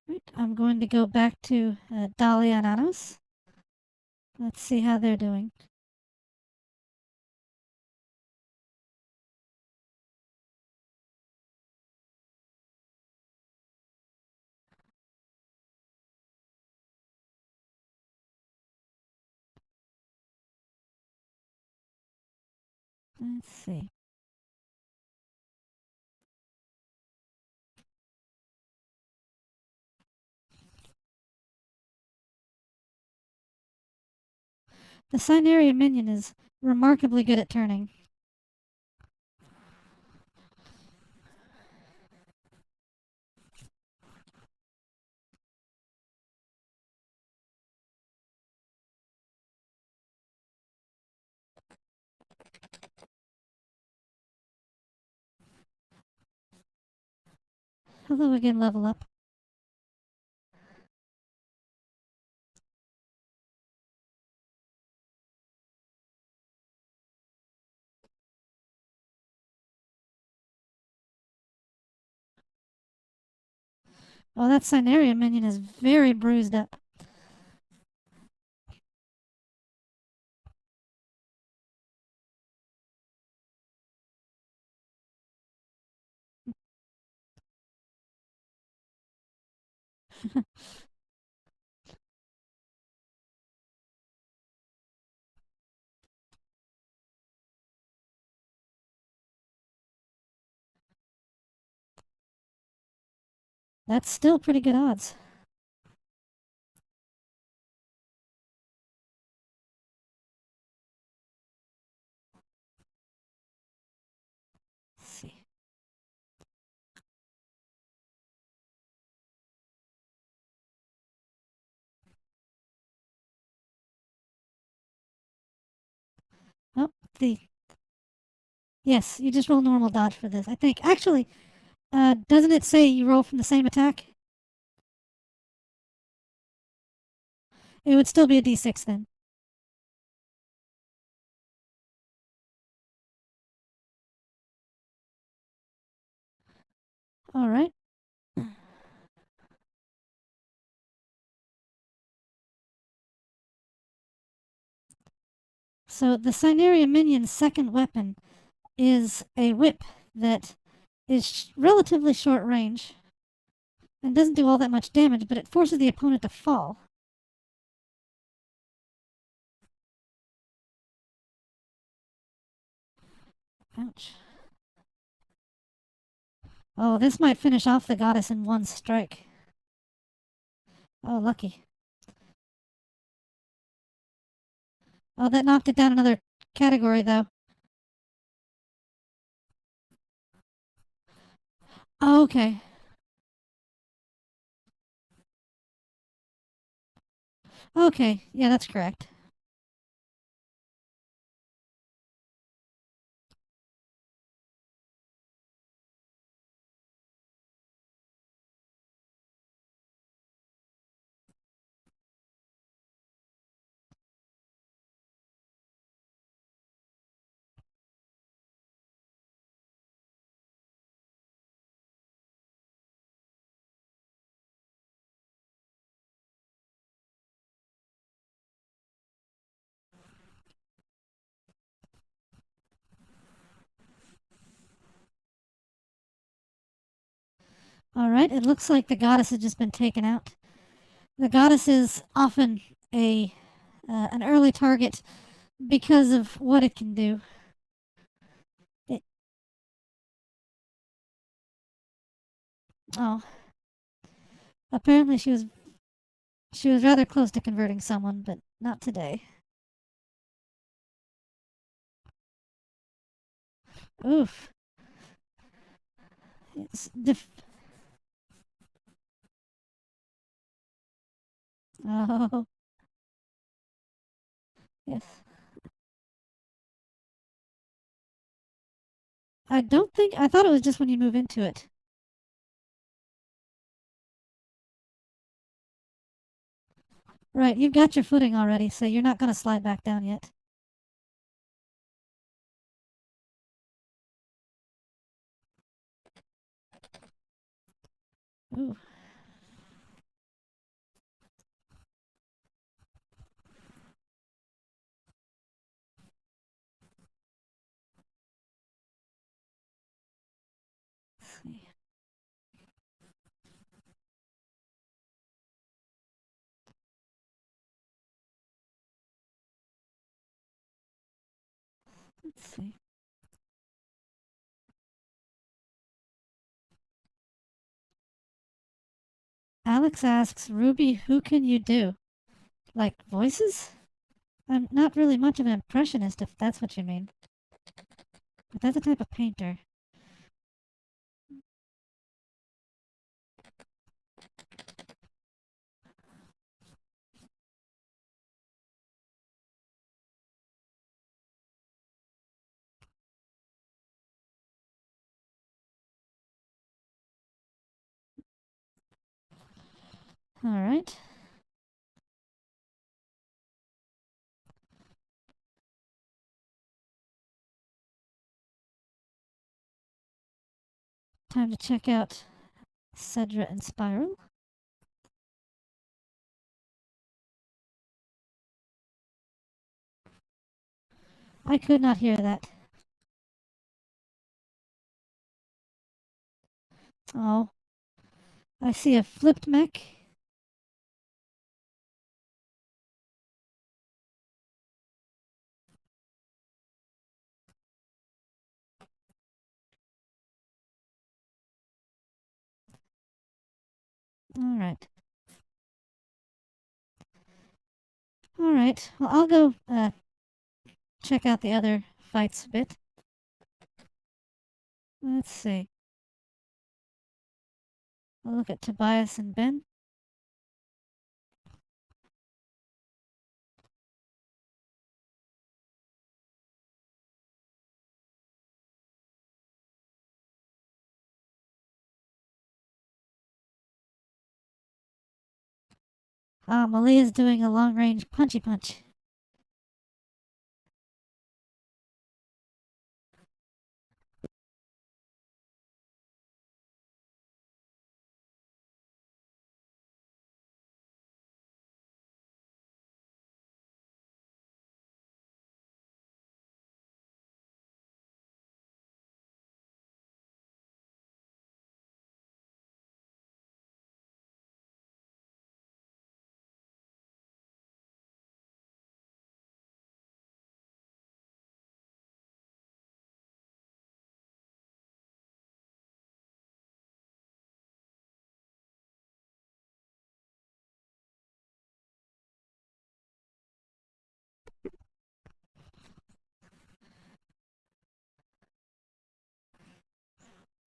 Right, I'm going to go back to Dahlia and Anos. Let's see how they're doing. Let's see. The Cyneria minion is remarkably good at turning. Hello again, level up. Oh, that Cyneria minion is very bruised up. That's still pretty good odds. Let's see. Oh, yes, you just roll normal dodge for this, I think. Actually, doesn't it say you roll from the same attack? It would still be a d6 then. Alright. So the Cyneria minion's second weapon is a whip that is relatively short range and doesn't do all that much damage, but it forces the opponent to fall. Ouch. Oh, this might finish off the goddess in one strike. Oh, lucky. Oh, that knocked it down another category, though. Oh, okay. Okay, yeah, that's correct. Alright, it looks like the goddess has just been taken out. The goddess is often a an early target because of what it can do. It, oh, apparently she was rather close to converting someone, but not today. Oof. It's oh, yes. I don't think I thought it was just when you move into it. Right, you've got your footing already, so you're not going to slide back down yet. Ooh. Let's see. Let's see. Alex asks, Ruby, who can you do? Like voices? I'm not really much of an impressionist, if that's what you mean. But that's a type of painter. Alright. Time to check out Cedra and Spiral. I could not hear that. Oh, I see a flipped mech. Alright. Alright. Well, I'll go check out the other fights a bit. Let's see. I'll look at Tobias and Ben. Ah, Malia's doing a long range punchy punch.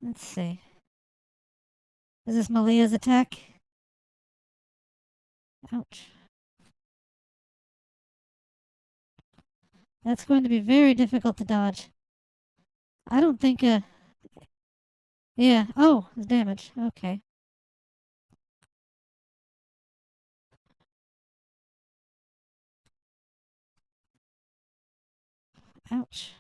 Let's see. Is this Malia's attack? Ouch. That's going to be very difficult to dodge. I don't think, yeah. Oh, it's damage. Okay. Ouch.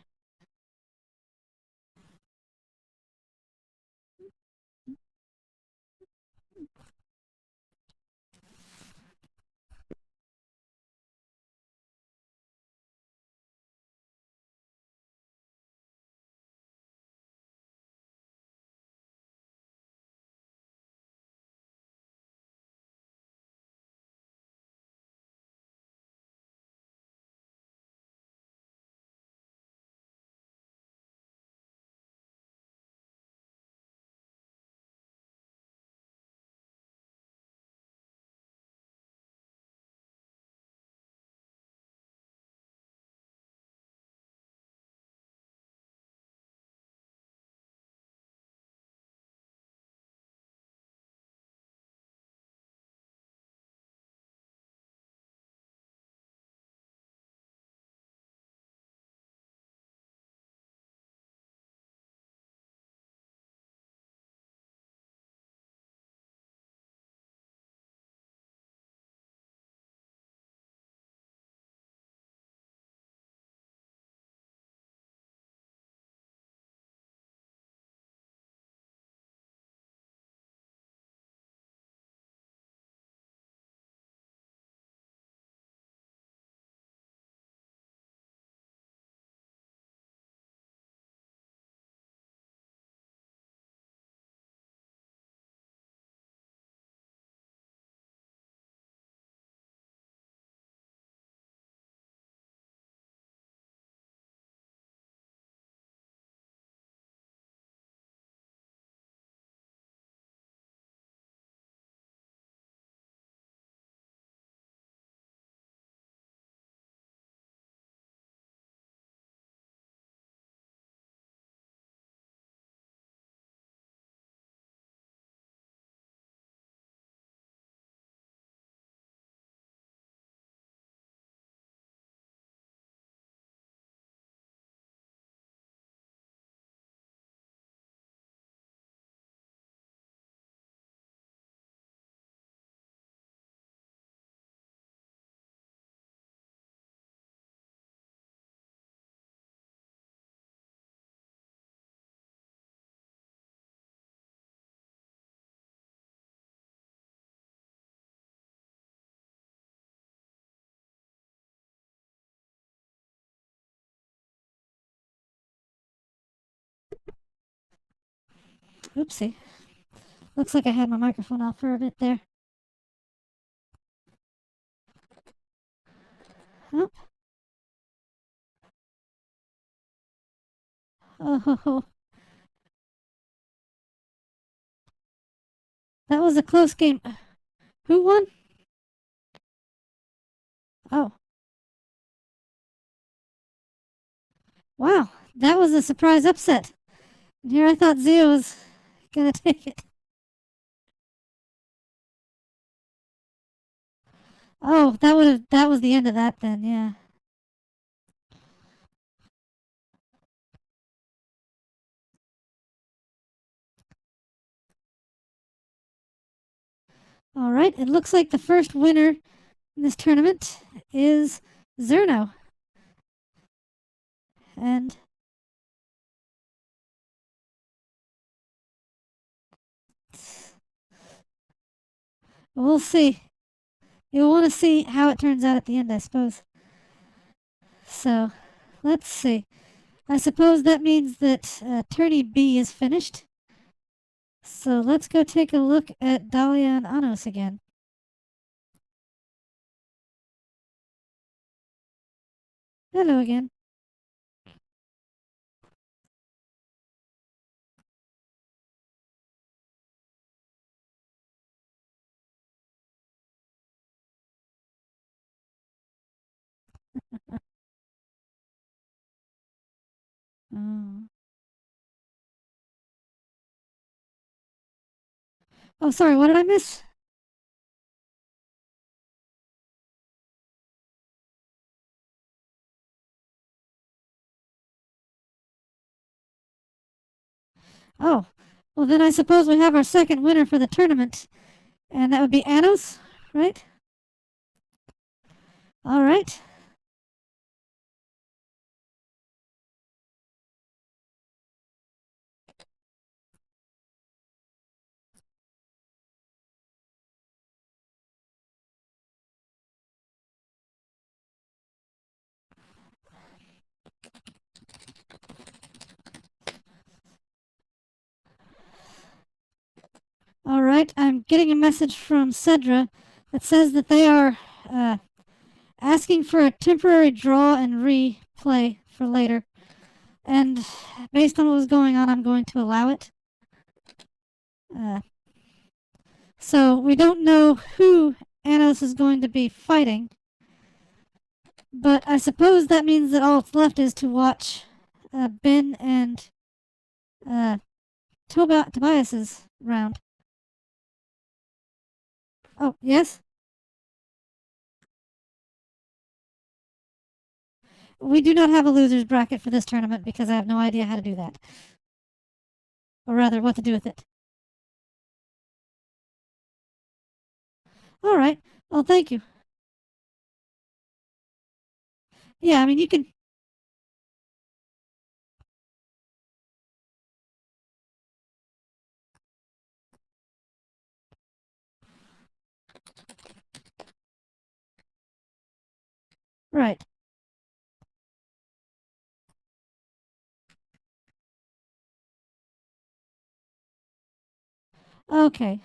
Oopsie. Looks like I had my microphone off for a bit there. Oh. Oh, ho, ho. That was a close game. Who won? Oh. Wow. That was a surprise upset. And here I thought Zio was gonna take it. Oh, that was the end of that then, yeah. Alright, it looks like the first winner in this tournament is Zerno. And we'll see. You'll want to see how it turns out at the end, I suppose. So, let's see. I suppose that means that Tourney B is finished. So let's go take a look at Dahlia and Anos again. Hello again. Oh. Oh, sorry, what did I miss? Oh, well then I suppose we have our second winner for the tournament, and that would be Anos, right? All right. All right, I'm getting a message from Cedra that says that they are uh, asking for a temporary draw and replay for later. And based on what was going on, I'm going to allow it. Uh, so we don't know who Anos is going to be fighting, but I suppose that means that all that's left is to watch Ben and uh, Tobias's round. Oh, yes? We do not have a loser's bracket for this tournament because I have no idea how to do that. Or rather, what to do with it. All right. Well, thank you. Yeah, I mean, you can. Right. Okay.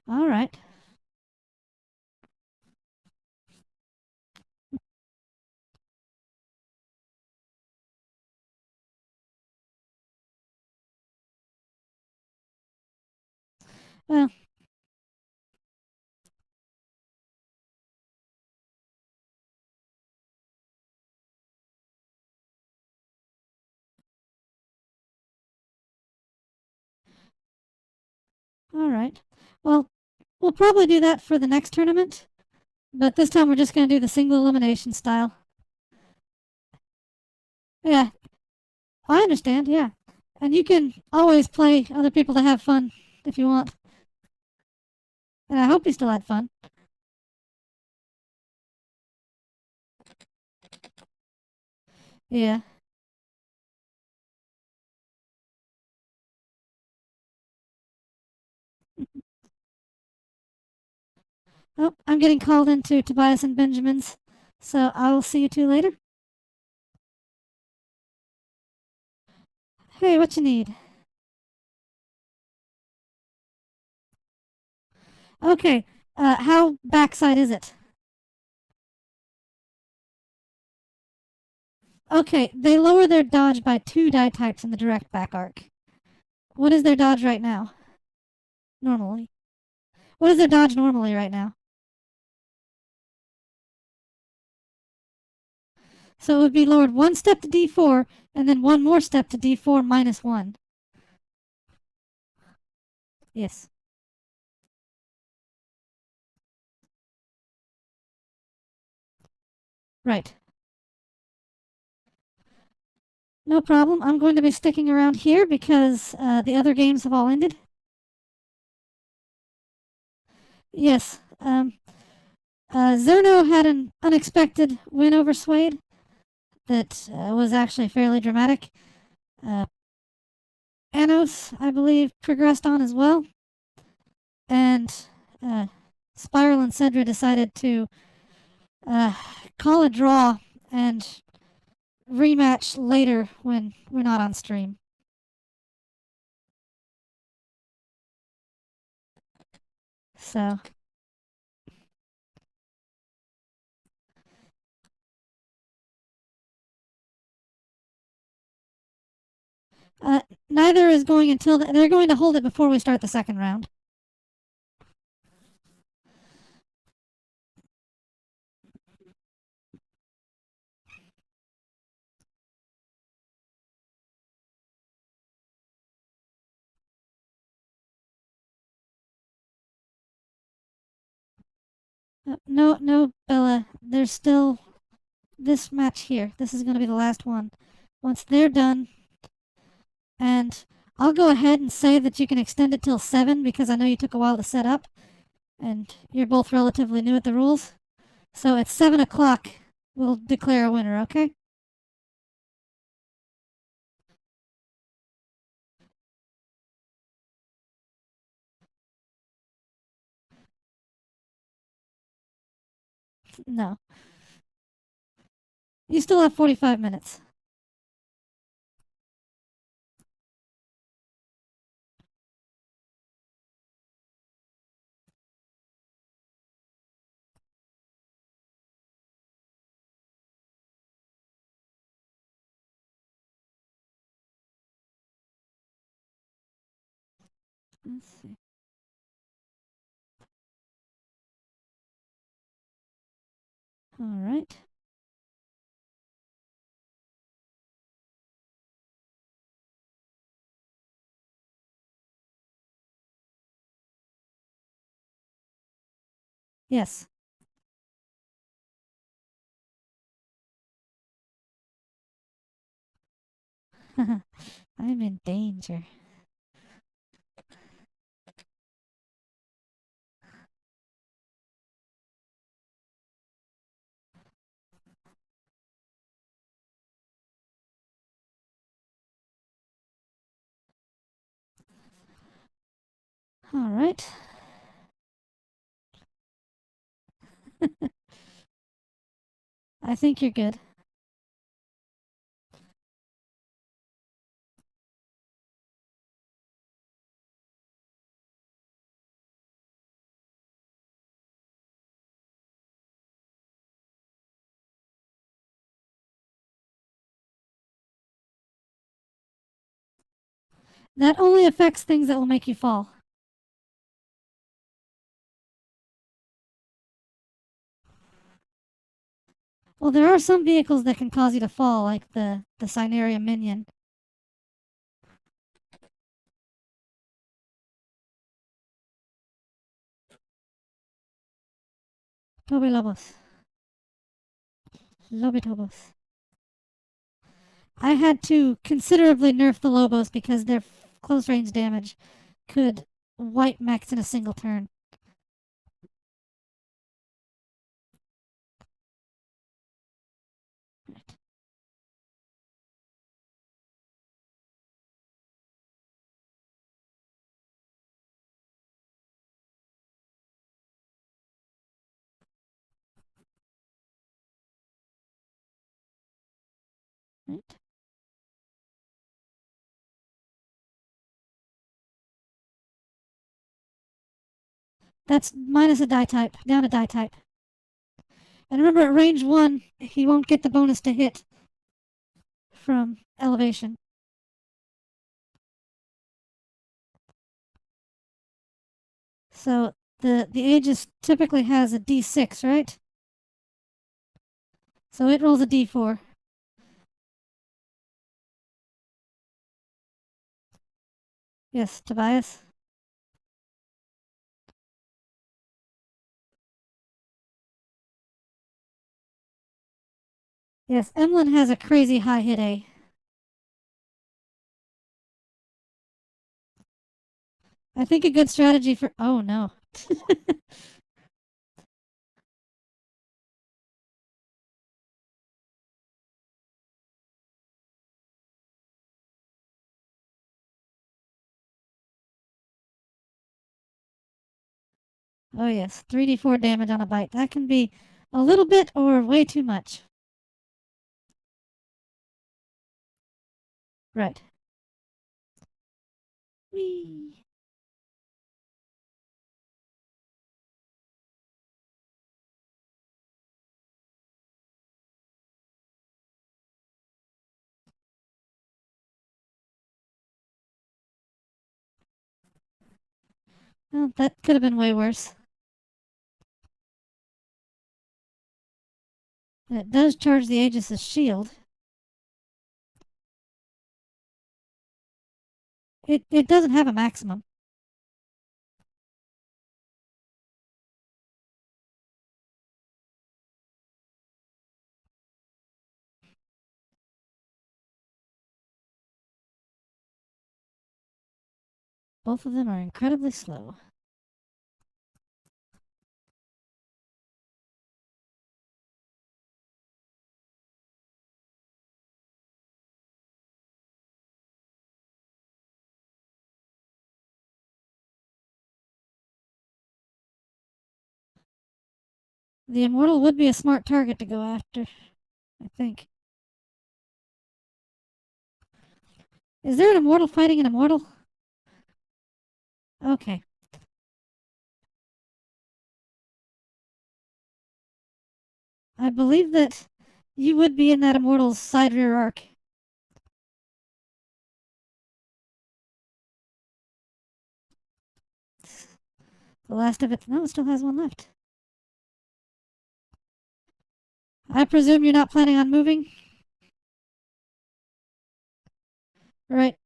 All right. Well, all right. Well, we'll probably do that for the next tournament, but this time we're just going to do the single elimination style. Yeah, I understand. Yeah. And you can always play other people to have fun if you want. And I hope you still had fun. Yeah. Oh, I'm getting called into Tobias and Benjamin's, so I will see you two later. Hey, what you need? Okay. How backside is it? Okay, they lower their dodge by 2 die types in the direct back arc. What is their dodge right now? Normally. What is their dodge normally right now? So it would be lowered 1 step to D4 and then 1 more step to D4 minus 1. Yes. Right. No problem. I'm going to be sticking around here because the other games have all ended. Yes. Zerno had an unexpected win over Suede that was actually fairly dramatic. Uh, Anos, I believe, progressed on as well. And uh, Spiral and Cedra decided to uh, call a draw and rematch later when we're not on stream. So, uh, neither is going until they're going to hold it before we start the second round. No, Bella. There's still this match here. This is going to be the last one. Once they're done, and I'll go ahead and say that you can extend it till 7 because I know you took a while to set up, and you're both relatively new at the rules. So at 7 o'clock, we'll declare a winner, okay? No. You still have 45 minutes. Let's see. All right. Yes. I'm in danger. All right. I think you're good. That only affects things that will make you fall. Well, there are some vehicles that can cause you to fall, like the Cyneria Minion. Toby Lobos. Lobitobos. I had to considerably nerf the Lobos because their close range damage could wipe mechs in a single turn. Right. That's minus a die type, down a die type. And remember, at range 1, he won't get the bonus to hit from elevation. So the Aegis typically has a d6, right? So it rolls a d4. Yes, Tobias. Yes, Emlyn has a crazy high hit A. I think a good strategy for. Oh no. Oh yes, 3d4 damage on a bite. That can be a little bit or way too much. Right. Whee. Well, that could have been way worse. And it does charge the Aegis' shield. It doesn't have a maximum. Both of them are incredibly slow. The Immortal would be a smart target to go after, I think. Is there an Immortal fighting an Immortal? Okay. I believe that you would be in that Immortal's side rear arc. The last of it. No, it still has one left. I presume you're not planning on moving? Right.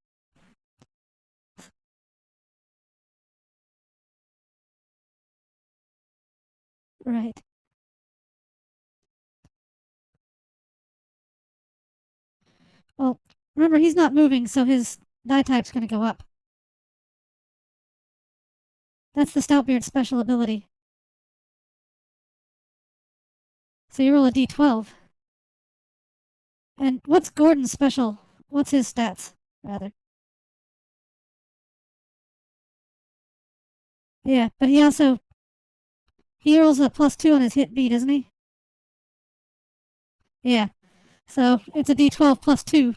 Right. Well, remember, he's not moving, so his die type's going to go up. That's the Stoutbeard's special ability. So you roll a d12. And what's Gordon's special? What's his stats, rather? Yeah, but he rolls a +2 on his hit beat, doesn't he? Yeah. So it's a d12 +2.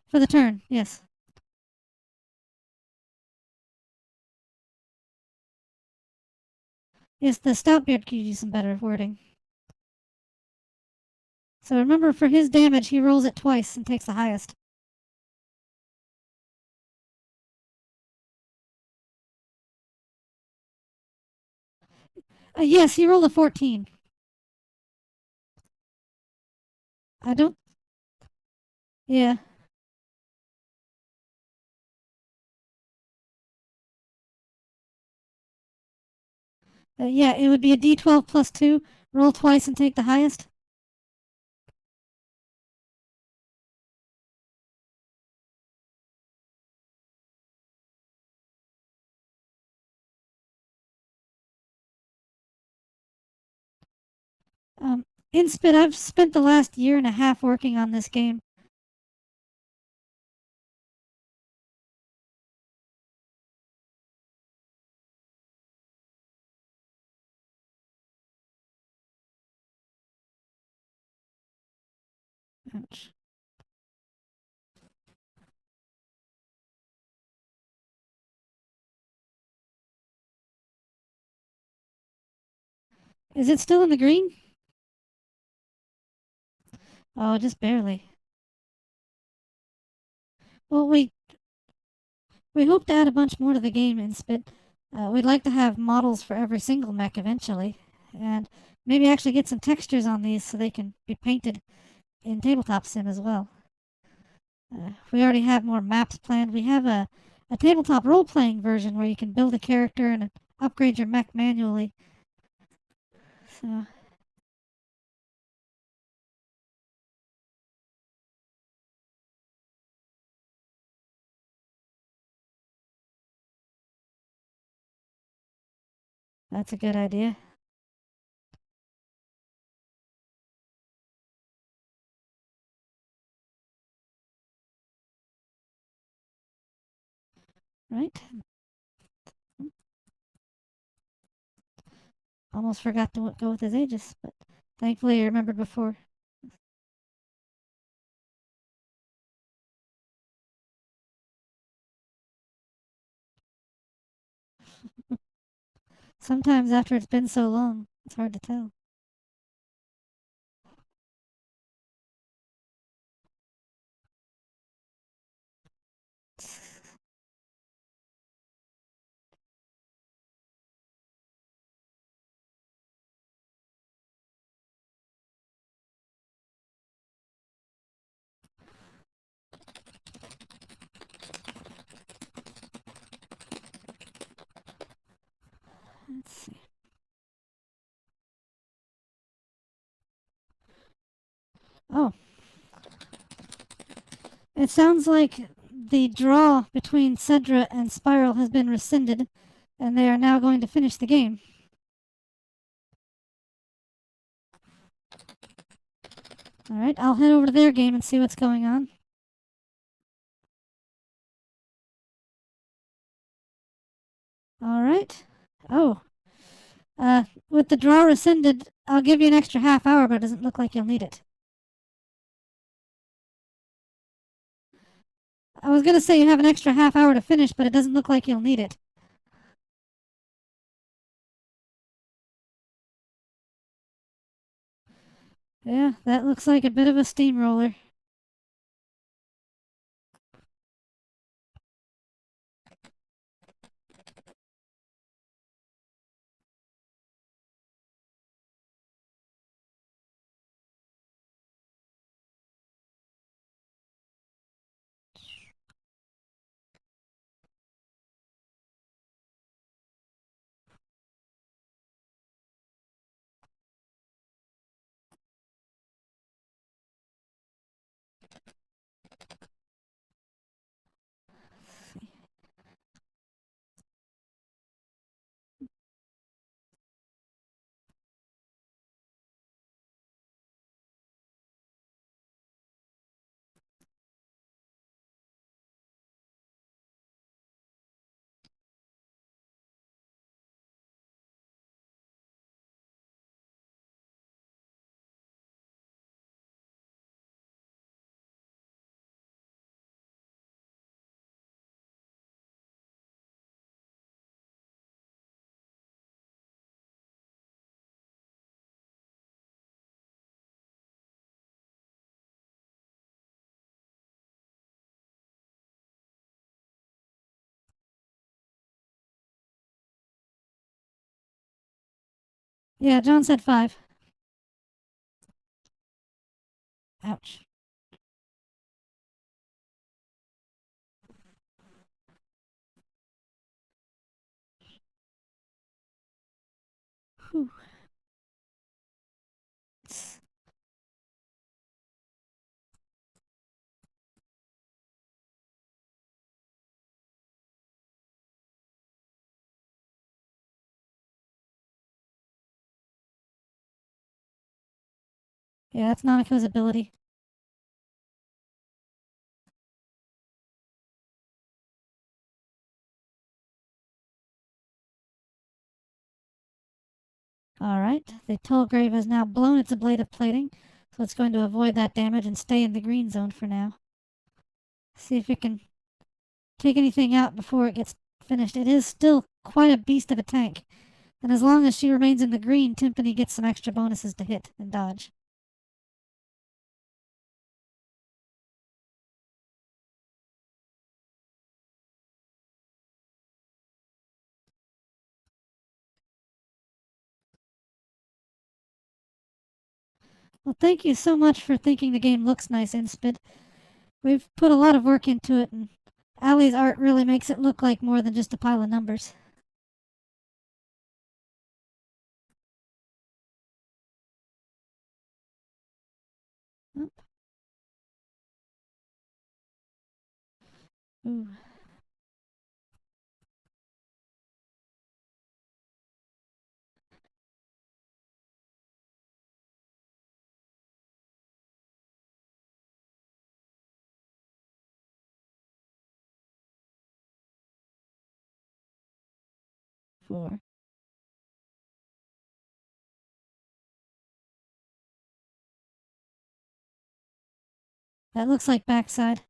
For the turn, yes. Yes, the Stoutbeard could use some better wording. So remember, for his damage, he rolls it twice and takes the highest. Yes, he rolled a 14. I don't. Yeah. Yeah, it would be a d12 +2. Roll twice and take the highest. Inspit, I've spent the last year and a half working on this game. Ouch. Is it still in the green? Oh, just barely. Well, we hope to add a bunch more to the game, Inspit. We'd like to have models for every single mech eventually, and maybe actually get some textures on these so they can be painted in Tabletop Sim as well. We already have more maps planned. We have a tabletop role-playing version where you can build a character and upgrade your mech manually. So that's a good idea. Right? Almost forgot to go with his Aegis, but thankfully I remembered before. Sometimes after it's been so long, it's hard to tell. Let's see. Oh, it sounds like the draw between Cedra and Spiral has been rescinded, and they are now going to finish the game. Alright, I'll head over to their game and see what's going on. Alright. Oh. With the draw rescinded, I'll give you an extra half hour, but it doesn't look like you'll need it. I was gonna say you have an extra half hour to finish, but it doesn't look like you'll need it. Yeah, that looks like a bit of a steamroller. Yeah, John said 5. Ouch. Whew. Yeah, that's Nanako's ability. Alright, the Tallgrave has now blown its ablative plating, so it's going to avoid that damage and stay in the green zone for now. See if it can take anything out before it gets finished. It is still quite a beast of a tank, and as long as she remains in the green, Timpani gets some extra bonuses to hit and dodge. Well, thank you so much for thinking the game looks nice, Inspid. We've put a lot of work into it, and Allie's art really makes it look like more than just a pile of numbers. Oh, ooh. 4. That looks like backside.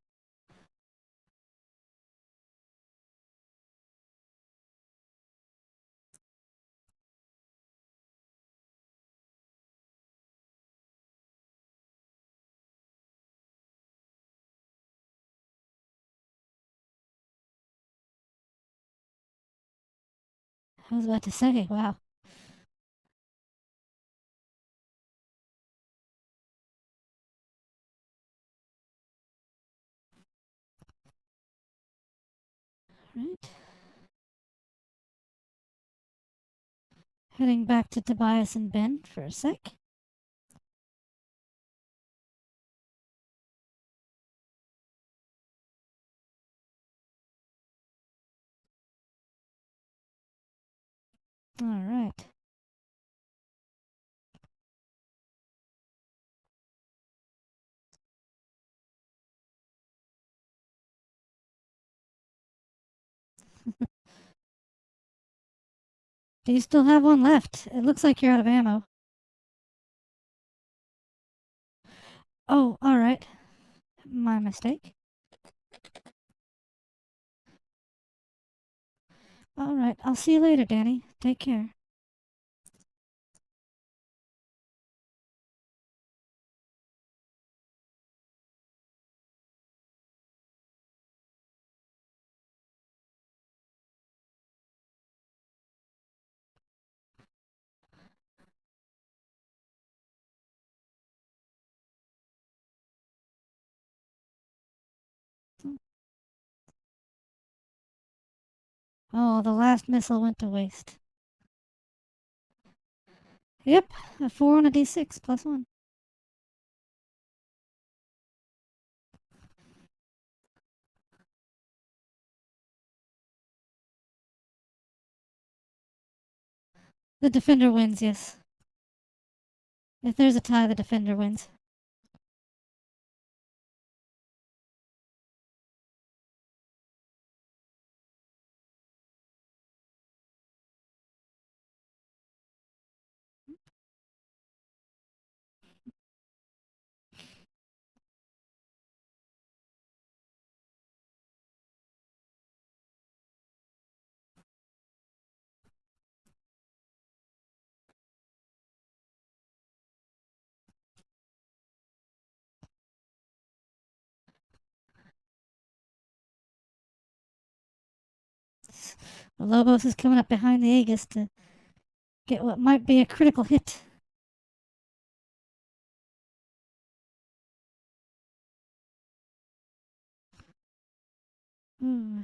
I was about to say, wow. Right. Heading back to Tobias and Ben for a sec. Alright. Do you still have one left? It looks like you're out of ammo. Oh, alright. My mistake. Alright, I'll see you later, Danny. Take care. Oh, the last missile went to waste. Yep, a 4 on a d6 plus 1. The defender wins, yes. If there's a tie, the defender wins. Lobos is coming up behind the Aegis to get what might be a critical hit. Hmm.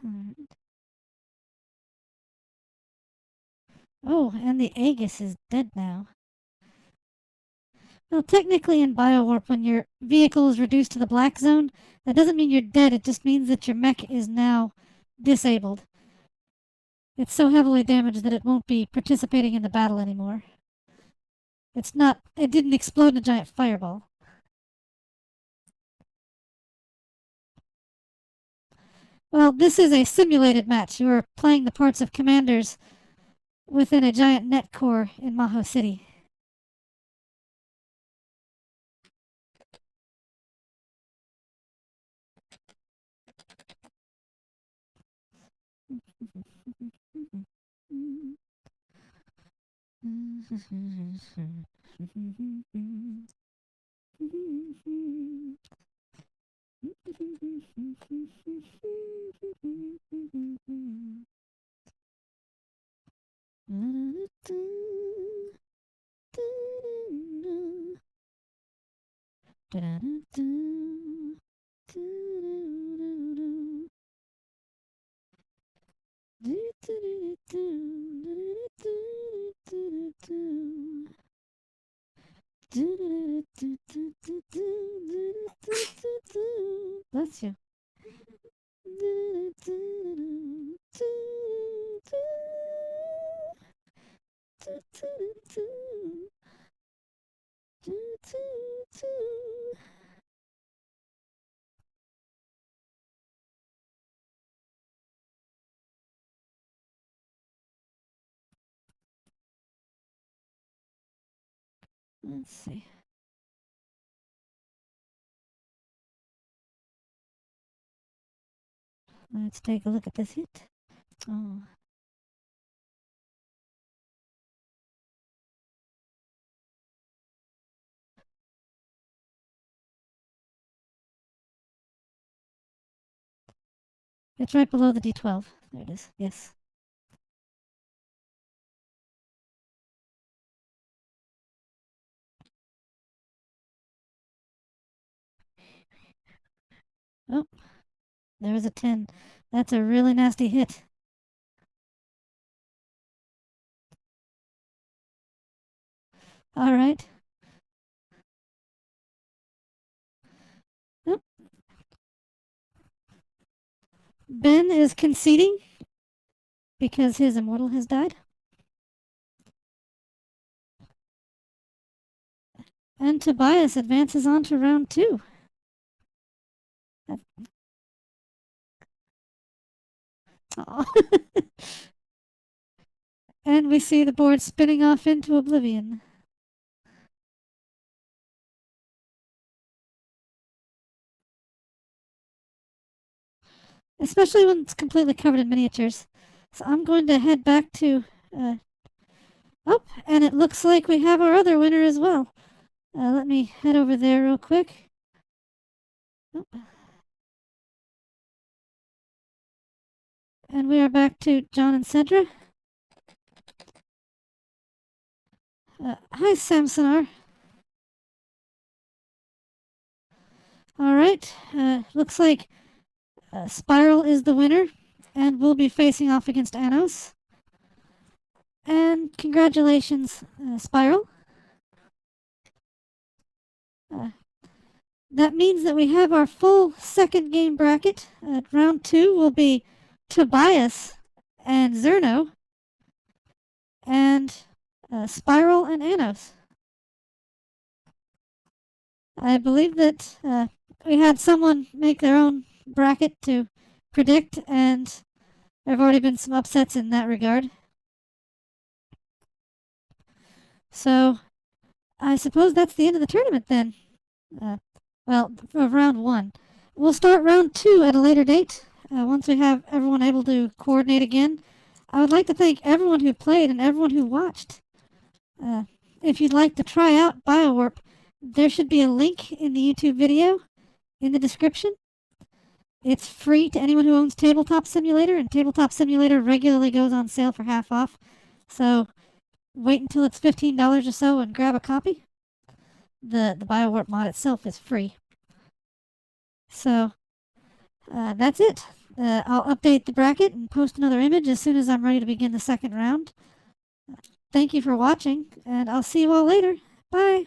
Hmm. Oh, and the Aegis is dead now. Well, technically in BioWarp, when your vehicle is reduced to the black zone, that doesn't mean you're dead, it just means that your mech is now disabled. It's so heavily damaged that it won't be participating in the battle anymore. It didn't explode in a giant fireball. Well, this is a simulated match. You are playing the parts of commanders within a giant net core in Maho City. Bless you. Let's see. Let's take a look at this hit. Oh. It's right below the D12. There it is. Yes. Oh, there's a 10. That's a really nasty hit. All right. Oh, Ben is conceding because his immortal has died. And Tobias advances on to round 2. And we see the board spinning off into oblivion. Especially when it's completely covered in miniatures. So I'm going to head back to... oh, and it looks like we have our other winner as well. Let me head over there real quick. Oh. And we are back to John and Cedra. Hi, Samsonar. Alright, looks like Spiral is the winner, and we'll be facing off against Anos. And congratulations, Spiral. That means that we have our full second game bracket. Round 2 will be Tobias and Zerno, and Spiral and Anos. I believe that we had someone make their own bracket to predict, and there have already been some upsets in that regard. So I suppose that's the end of the tournament then. Well, of round 1. We'll start round 2 at a later date, once we have everyone able to coordinate again. I would like to thank everyone who played and everyone who watched. If you'd like to try out BioWarp, there should be a link in the YouTube video in the description. It's free to anyone who owns Tabletop Simulator, and Tabletop Simulator regularly goes on sale for half off. So wait until it's $15 or so and grab a copy. The BioWarp mod itself is free. So that's it. I'll update the bracket and post another image as soon as I'm ready to begin the second round. Thank you for watching, and I'll see you all later. Bye!